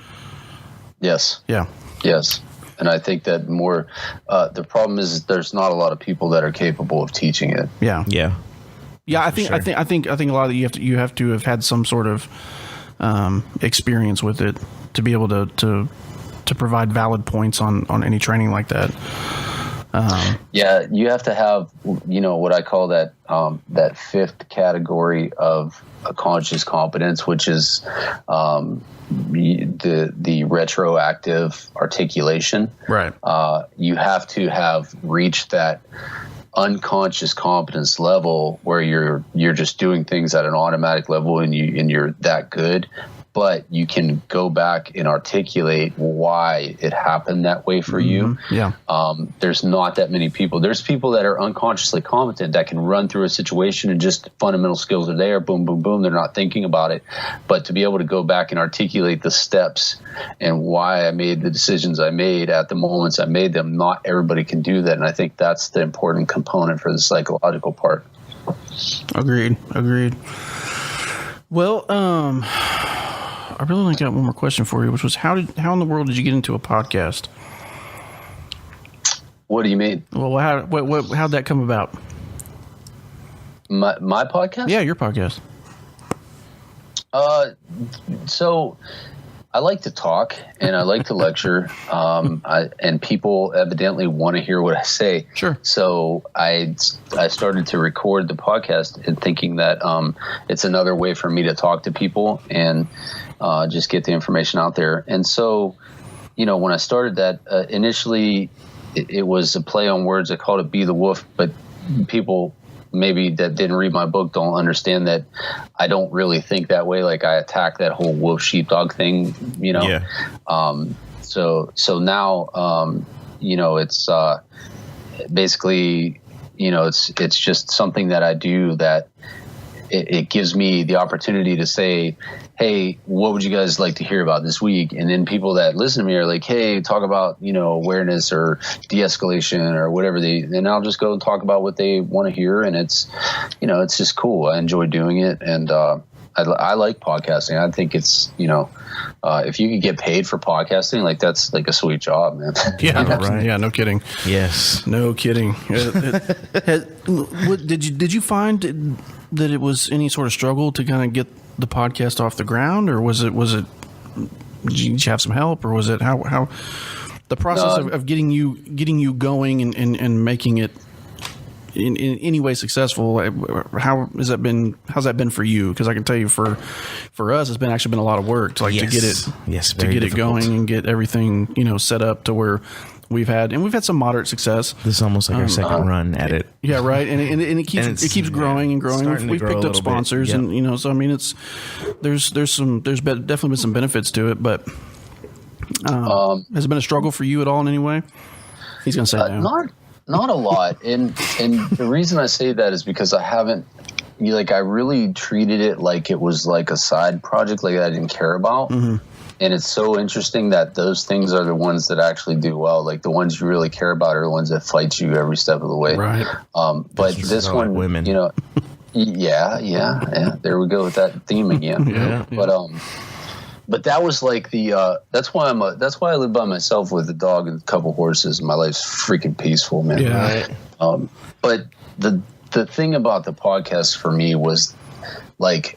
Yes. Yeah. Yes. And I think that more the problem is there's not a lot of people that are capable of teaching it. Yeah. Yeah. Yeah, I think a lot of you have to have had some sort of experience with it to be able to provide valid points on any training like that. Yeah, you have to have, what I call that fifth category of a conscious competence, which is the retroactive articulation. Right. You have to have reached that unconscious competence level where you're just doing things at an automatic level and you're that good, but you can go back and articulate why it happened that way for you. Yeah. There's not that many people. There's people that are unconsciously competent that can run through a situation and just fundamental skills are there. Boom, boom, boom. They're not thinking about it. But to be able to go back and articulate the steps and why I made the decisions I made at the moments I made them, not everybody can do that. And I think that's the important component for the psychological part. Agreed. Well, I really only got one more question for you, which was how in the world did you get into a podcast? What do you mean? Well, how'd that come about? My podcast? Yeah, your podcast. So I like to talk and I like to lecture, and people evidently want to hear what I say. Sure. So I started to record the podcast and thinking that it's another way for me to talk to people and just get the information out there. And so, when I started that, initially it was a play on words. I called it Be the Wolf, but people maybe that didn't read my book don't understand that I don't really think that way. Like I attack that whole wolf sheepdog thing, Yeah. So now, it's basically, it's just something that I do that it gives me the opportunity to say, hey, what would you guys like to hear about this week? And then people that listen to me are like, hey, talk about, awareness or de-escalation or whatever then I'll just go and talk about what they want to hear. And it's, it's just cool. I enjoy doing it. And, I like podcasting. I think it's, if you could get paid for podcasting, like that's like a sweet job, man. Yeah, right. Yeah, no kidding. Yes. No kidding. Did you find that it was any sort of struggle to kind of get the podcast off the ground, or was it did you have some help, or was it how the process of getting you going and making it in any way successful? How's that been for you? Because I can tell you for us, it's actually been a lot of work to get it going and get everything set up to where we've had some moderate success. This is almost like our second run at it. Yeah, right. And it keeps growing and growing. We've picked up sponsors, yep. And so I mean, there's definitely been some benefits to it, but has it been a struggle for you at all in any way? He's gonna say no. Not a lot. And the reason I say that is because I haven't, I really treated it like it was like a side project, like I didn't care about. Mm-hmm. And it's so interesting that those things are the ones that actually do well. Like the ones you really care about are the ones that fight you every step of the way. Right. But this one, like women. Yeah. There we go with that theme again. Yeah. But that was like that's why I live by myself with a dog and a couple horses. My life's freaking peaceful, man. Yeah. Right? But the thing about the podcast for me was like,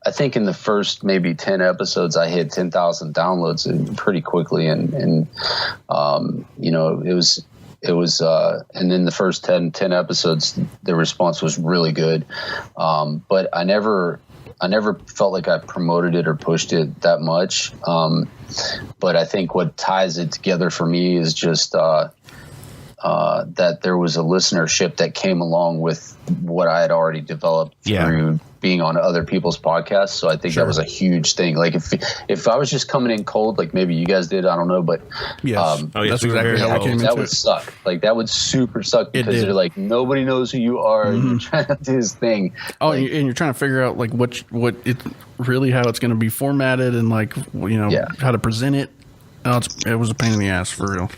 I think in the first maybe 10 episodes, I hit 10,000 downloads pretty quickly. And and then the first 10 episodes, the response was really good. But I never felt like I promoted it or pushed it that much. But I think what ties it together for me is just that there was a listenership that came along with what I had already developed through being on other people's podcasts. So I think that was a huge thing. Like if I was just coming in cold, like maybe you guys did, I don't know, but that's exactly how I came into it. That would suck. Like that would super suck because you're like, nobody knows who you are. And you're trying to do this thing. Oh, like, and you're trying to figure out like what it really, how it's going to be formatted and like, how to present it. It was a pain in the ass for real.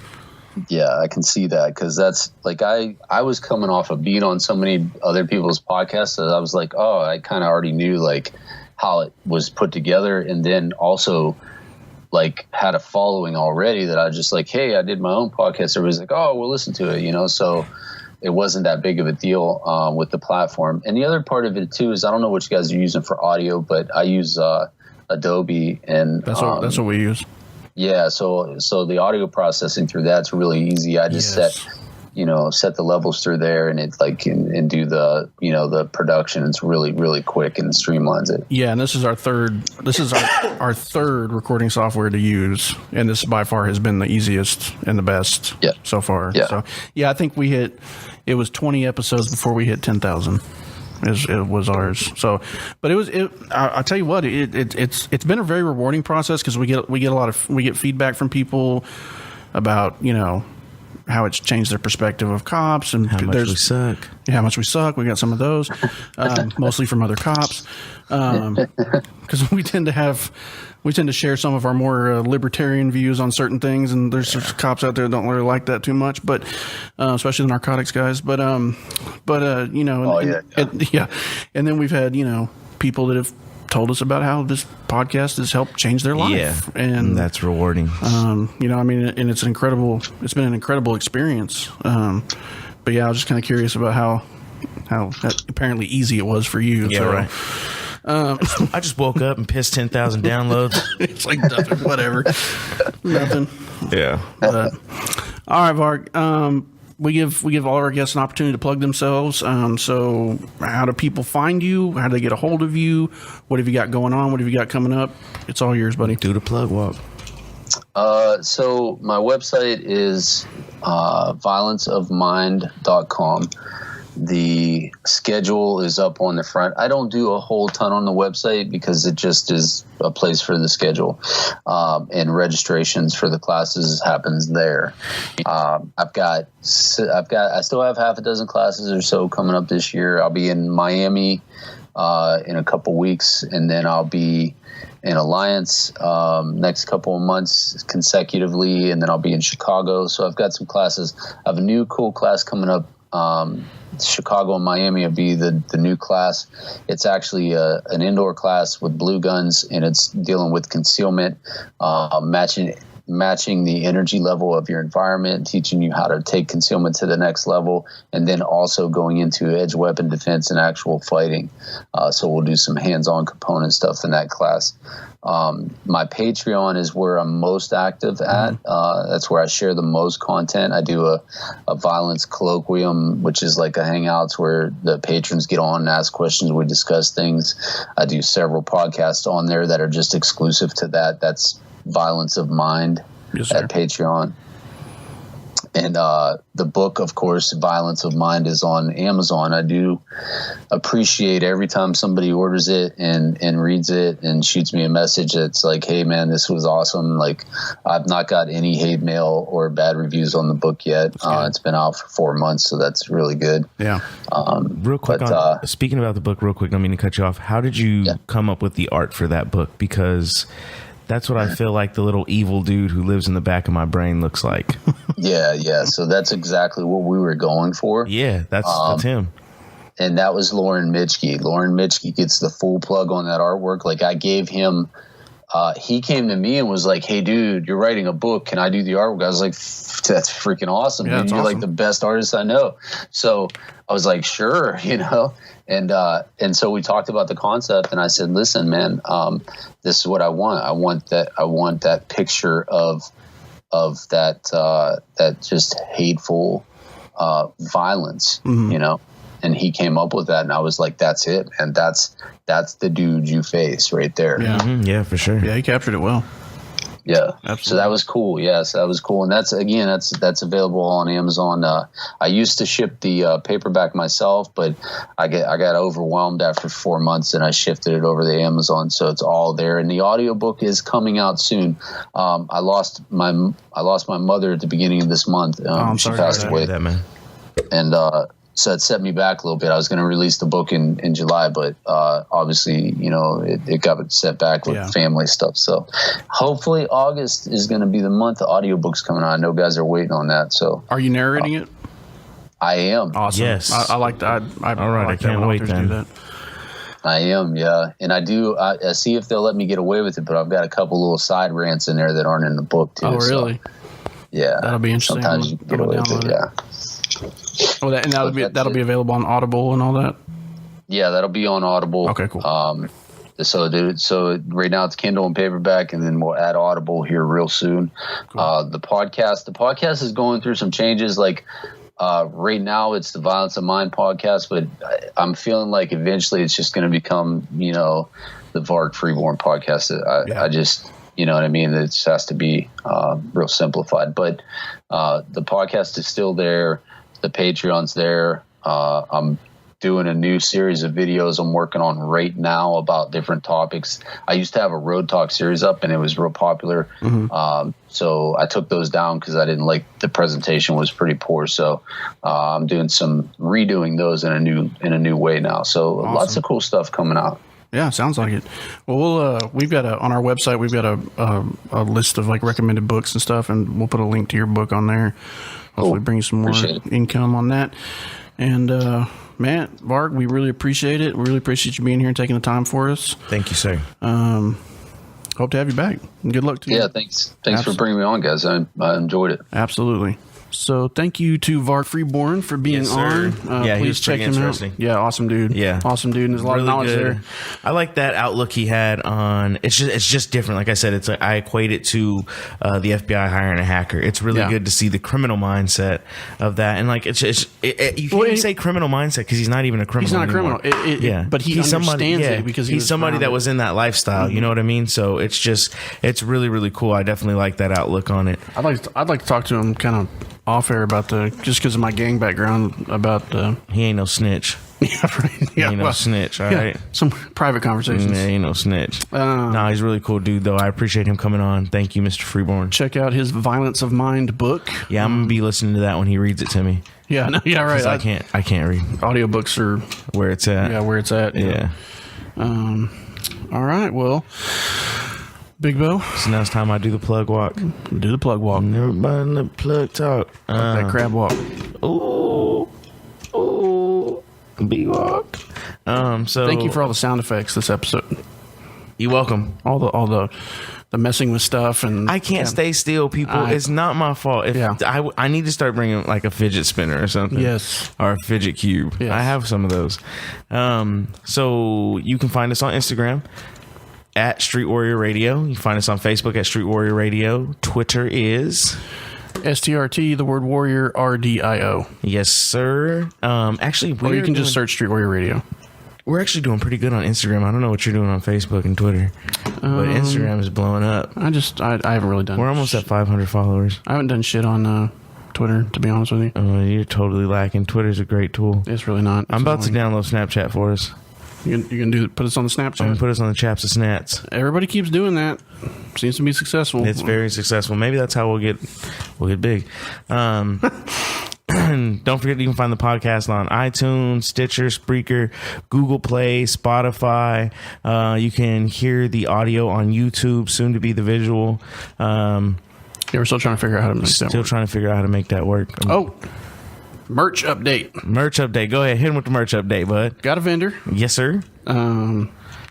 Yeah, I can see that because that's like I was coming off of being on so many other people's podcasts that I was like, oh, I kind of already knew like how it was put together, and then also like had a following already that I just like, hey, I did my own podcast. Everybody's like, oh, we'll listen to it, So it wasn't that big of a deal with the platform. And the other part of it too is I don't know what you guys are using for audio, but I use Adobe, and that's what we use. Yeah, so the audio processing through that's really easy. I just set the levels through there, and it's like and do the the production. It's really, really quick and streamlines it. Yeah, and this is our third recording software to use, and this by far has been the easiest and the best so far. Yeah. So I think it was 20 episodes before we hit 10,000. It was ours. So, but I'll tell you what, it's been a very rewarding process because we get feedback from people about how it's changed their perspective of cops and how much we suck. Yeah, how much we suck. We got some of those, mostly from other cops, because we tend to share some of our more libertarian views on certain things, and there's cops out there that don't really like that too much, but especially the narcotics guys. But and then we've had people that have told us about how this podcast has helped change their life, and that's rewarding. And it's been an incredible experience. But yeah, I was just kind of curious about how apparently easy it was for you. Yeah, right. I just woke up and pissed 10,000 downloads. It's like nothing, whatever. Nothing. Yeah. But, all right, Varg. We give all our guests an opportunity to plug themselves. So how do people find you? How do they get a hold of you? What have you got going on? What have you got coming up? It's all yours, buddy. Do the plug walk. So my website is violenceofmind.com. The schedule is up on the front. I don't do a whole ton on the website because it just is a place for the schedule, and registrations for the classes happens there. I still have half a dozen classes or so coming up this year. I'll be in Miami in a couple weeks, and then I'll be in Alliance next couple of months consecutively, and then I'll be in Chicago. So I've got some classes. I have a new cool class coming up. Chicago and Miami will be the new class. It's actually an indoor class with blue guns, and it's dealing with concealment, matching the energy level of your environment, teaching you how to take concealment to the next level, and then also going into edge weapon defense and actual fighting. So we'll do some hands-on component stuff in that class. My Patreon is where I'm most active at. That's where I share the most content. I do a violence colloquium, which is like a hangouts where the patrons get on and ask questions. We discuss things. I do several podcasts on there that are just exclusive to that. That's Violence of Mind at Patreon. And the book, of course, Violence of Mind, is on Amazon. I do appreciate every time somebody orders it and reads it and shoots me a message that's like, hey, man, this was awesome. Like, I've not got any hate mail or bad reviews on the book yet. It's been out for 4 months, so that's really good. Yeah. Real quick, speaking about the book, real quick, I don't mean to cut you off. How did you come up with the art for that book? Because that's what I feel like the little evil dude who lives in the back of my brain looks like. Yeah. So that's exactly what we were going for. Yeah, that's him. And that was Lauren Mitschke. Lauren Mitschke gets the full plug on that artwork. Like, I gave him he came to me and was like, hey, dude, you're writing a book. Can I do the artwork? I was like, that's freaking awesome. Yeah, dude. You're like the best artist I know. So I was like, sure, And so we talked about the concept, and I said, listen, man, this is what I want. I want that picture of of that just hateful violence, you know. And he came up with that, and I was like, "That's it, and that's the dude you face right there." Yeah, yeah, for sure. Yeah, he captured it well. Yeah, absolutely. So that was cool. Yes, that was cool, and that's available on Amazon. I used to ship the paperback myself, but I got overwhelmed after 4 months, and I shifted it over to Amazon, so it's all there. And the audiobook is coming out soon. I lost my mother at the beginning of this month. She passed away. That man. And so it set me back a little bit. I was going to release the book in July, but obviously, you know, it got set back with family stuff. So hopefully August is going to be the month the audiobook's coming out. I know guys are waiting on that. So are you narrating it? I am. Awesome. Yes. I like that. All right. I can't wait then. Do that. I am, yeah. And I do. I see if they'll let me get away with it, but I've got a couple little side rants in there that aren't in the book too. Oh, really? So, yeah. That'll be interesting. Sometimes you can get away with it, yeah. Oh, that'll be available on Audible and all that. Yeah, that'll be on Audible. Okay, cool. So right now it's Kindle and paperback, and then we'll add Audible here real soon. Cool. The podcast is going through some changes. Like right now, it's the Violence of Mind podcast, but I'm feeling like eventually it's just going to become, you know, the Varg Freeborn podcast. I just, you know what I mean? It just has to be real simplified. But the podcast is still there. The Patreon's there. I'm doing a new series of videos I'm working on right now about different topics. I used to have a Road Talk series up, and it was real popular. Mm-hmm. So I took those down because I didn't like the presentation was pretty poor. So I'm doing some redoing those in a new way now. So awesome. Lots of cool stuff coming out. Yeah, sounds like it. Well, we've got on our website, we've got a list of like recommended books and stuff, and we'll put a link to your book on there. Hopefully bring some more income on that. And Matt, Varg, we really appreciate it. We really appreciate you being here and taking the time for us. Thank you, sir. Hope to have you back. And good luck to you. Yeah, thanks for bringing me on, guys. I enjoyed it. Absolutely. So thank you to Varg Freeborn for being on. Please check him out. Yeah, awesome dude. Yeah, awesome dude. And there's a lot of knowledge there. I like that outlook he had on. It's just different. Like I said, I equate it to the FBI hiring a hacker. It's really good to see the criminal mindset of that. And like you can't even say criminal mindset because he's not even a criminal. He's not anymore. a criminal. But he understands it because he's somebody that was in that lifestyle. Mm-hmm. You know what I mean? So it's really, really cool. I definitely like that outlook on it. I'd like to talk to him kind of off air about just because of my gang background about he ain't no snitch. Yeah, right. He ain't no snitch. All right, some private conversations. Yeah, ain't no snitch. No, he's a really cool dude though. I appreciate him coming on. Thank you, Mr. Freeborn. Check out his Violence of Mind book. Yeah, I'm gonna be listening to that when he reads it to me. Yeah, no, yeah, right. I can't read. Audiobooks are where it's at. Yeah, where it's at. Yeah. All right. Well. Big Bo. So now it's time I do the plug walk. Do the plug walk. Everybody in the plug talk. That crab walk. Ooh. Big walk. So thank you for all the sound effects this episode. You're welcome. All the messing with stuff and I can't stay still, people. It's not my fault. I need to start bringing like a fidget spinner or something. Yes. Or a fidget cube. Yes. I have some of those. So you can find us on Instagram at Street Warrior Radio. You can find us on Facebook at Street Warrior Radio. Twitter is STRT, the word warrior, RDIO. Yes, sir. Actually, or you can just search Street Warrior Radio. We're actually doing pretty good on Instagram. I don't know what you're doing on Facebook and Twitter, but Instagram is blowing up. I haven't really done. We're almost at 500 followers. I haven't done shit on Twitter, to be honest with you. Oh, you're totally lacking. Twitter's a great tool. It's really not. I'm about to download Snapchat for us. You can put us on the Snapchat. I'm gonna put us on the Chaps of Snats. Everybody keeps doing that. Seems to be successful. It's very successful. Maybe that's how we'll get big. Don't forget you can find the podcast on iTunes, Stitcher, Spreaker, Google Play, Spotify. You can hear the audio on YouTube, soon to be the visual. Yeah, we're still trying to figure out how to make that work. Still trying to figure out how to make that work. Merch update. Go ahead, hit him with the merch update, bud. Got a vendor. Yes, sir.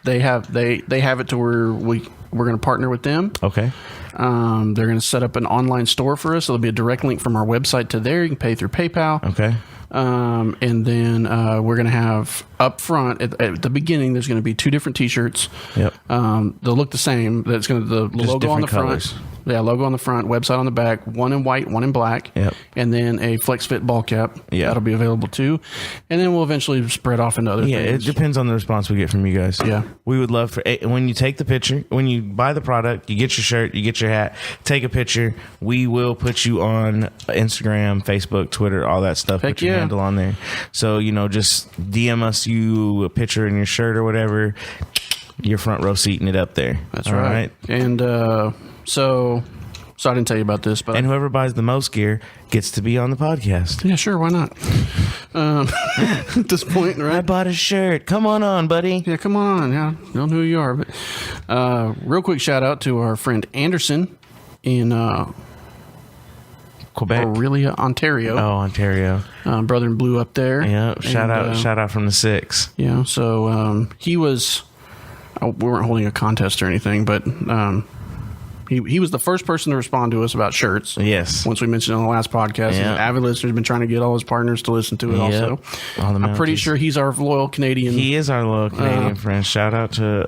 They have it to where we're going to partner with them. Okay. They're going to set up an online store for us. So there'll be a direct link from our website to there. You can pay through PayPal. Okay. And then we're going to have up front at the beginning. There's going to be 2 different T-shirts. Yep. They'll look the same. That's going to the logo on the front. Yeah, logo on the front, website on the back, one in white, one in black. Yep. And then a flex fit ball cap. Yeah. That'll be available too. And then we'll eventually spread off into other things. Yeah, it depends on the response we get from you guys. Yeah. We would love for, when you take the picture, when you buy the product, you get your shirt, you get your hat, take a picture. We will put you on Instagram, Facebook, Twitter, all that stuff. Heck Put your handle on there. So, just DM us you a picture in your shirt or whatever. Your front row seat and it up there. That's right. And so I didn't tell you about this, but and whoever buys the most gear gets to be on the podcast. Yeah, sure, why not? At this point, right? I bought a shirt. Come on, buddy. Yeah, come on. Yeah, don't know who you are, but real quick shout out to our friend Anderson in Quebec, Aurelia, Ontario. Oh, Ontario. Brother in Blue up there. Yeah, shout out from the 6. Yeah, so he was. We weren't holding a contest or anything, but he was the first person to respond to us about shirts. Yes. Once we mentioned it on the last podcast. He's an avid listener. He's been trying to get all his partners to listen to it also. I'm pretty sure he's our loyal Canadian. He is our loyal Canadian friend. Shout out to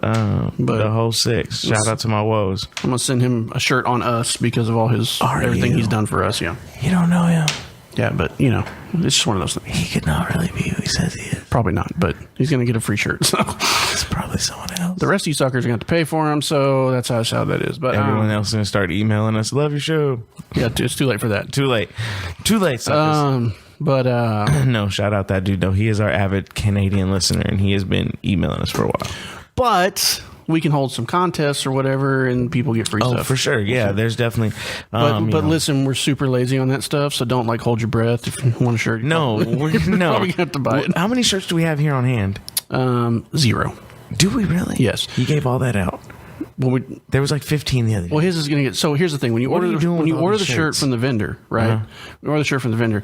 the whole 6. Shout out to my woes. I'm going to send him a shirt on us because of all his everything he's done for us. Yeah. You don't know him. Yeah, but, it's just one of those things. He could not really be who he says he is. Probably not, but he's going to get a free shirt. So it's probably someone else. The rest of you suckers are going to have to pay for him, so that's how that is. But everyone else is going to start emailing us, love your show. Yeah, it's too late for that. Too late, suckers. No, shout out that dude, though. He is our avid Canadian listener, and he has been emailing us for a while. But we can hold some contests or whatever, and people get free stuff. Oh, for sure. Yeah, there's definitely. But listen, we're super lazy on that stuff, so don't hold your breath if you want a shirt. No, we're probably gonna have to buy it. How many shirts do we have here on hand? 0. Do we really? Yes. You gave all that out. Well, there was 15 the other day. Well, his is going to get. So here's the thing: when you order the shirt from the vendor, right? You order the shirt from the vendor.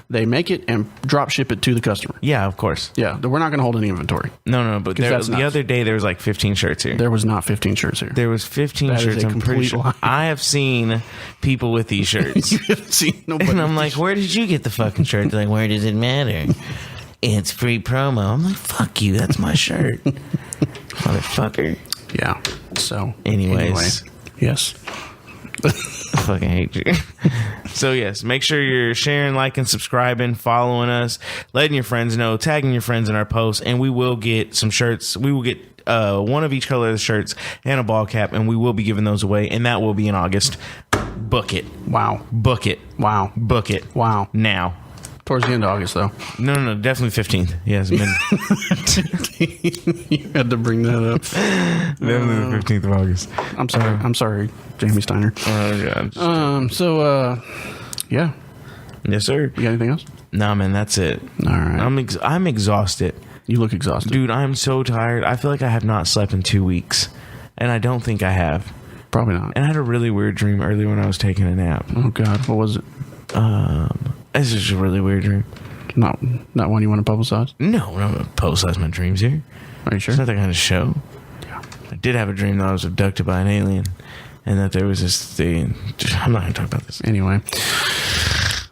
They make it and drop ship it to the customer. Yeah, of course. Yeah, we're not going to hold any inventory. No, but the other day there was 15 shirts here. There was not 15 shirts here. There was 15 shirts. I'm pretty sure. Lie. I have seen people with these shirts. You haven't seen nobody. And I'm like, where did you get the fucking shirt? They're like, where does it matter? It's free promo. I'm like, fuck you. That's my shirt. Motherfucker. Yeah. So, anyways. Yes. I fucking hate you. So yes, make sure you're sharing, liking, subscribing, following us, letting your friends know, tagging your friends in our posts, and we will get some shirts. We will get one of each color of the shirts and a ball cap, and we will be giving those away, and that will be in August. Book it. Wow. Book it. Wow. Book it. Wow. Now. Towards the end of August, though. No, definitely 15th. Yeah, it's been. You had to bring that up. Definitely the 15th of August. I'm sorry, Jamie Steiner. Oh, God. Yeah. Yes, sir. You got anything else? No, man, that's it. All right. I'm exhausted. You look exhausted. Dude, I'm so tired. I feel like I have not slept in 2 weeks. And I don't think I have. Probably not. And I had a really weird dream earlier when I was taking a nap. Oh, God. What was it? It's just a really weird dream. Not one you want to publicize? No, I'm not going to publicize my dreams here. Are you sure? It's not that kind of show. Yeah. I did have a dream that I was abducted by an alien. And that there was this thing. I'm not going to talk about this. Anyway.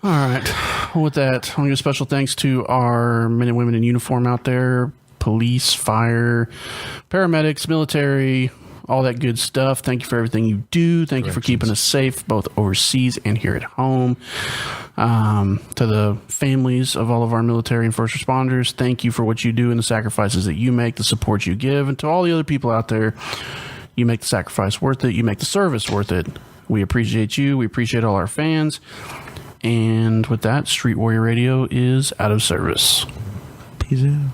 All right. Well, with that, I want to give special thanks to our men and women in uniform out there. Police, fire, paramedics, military, all that good stuff. Thank you for everything you do. Thank you for keeping us safe, both overseas and here at home. To the families of all of our military and first responders, thank you for what you do and the sacrifices that you make, the support you give. And to all the other people out there, you make the sacrifice worth it. You make the service worth it. We appreciate you. We appreciate all our fans. And with that, Street Warrior Radio is out of service. Peace out.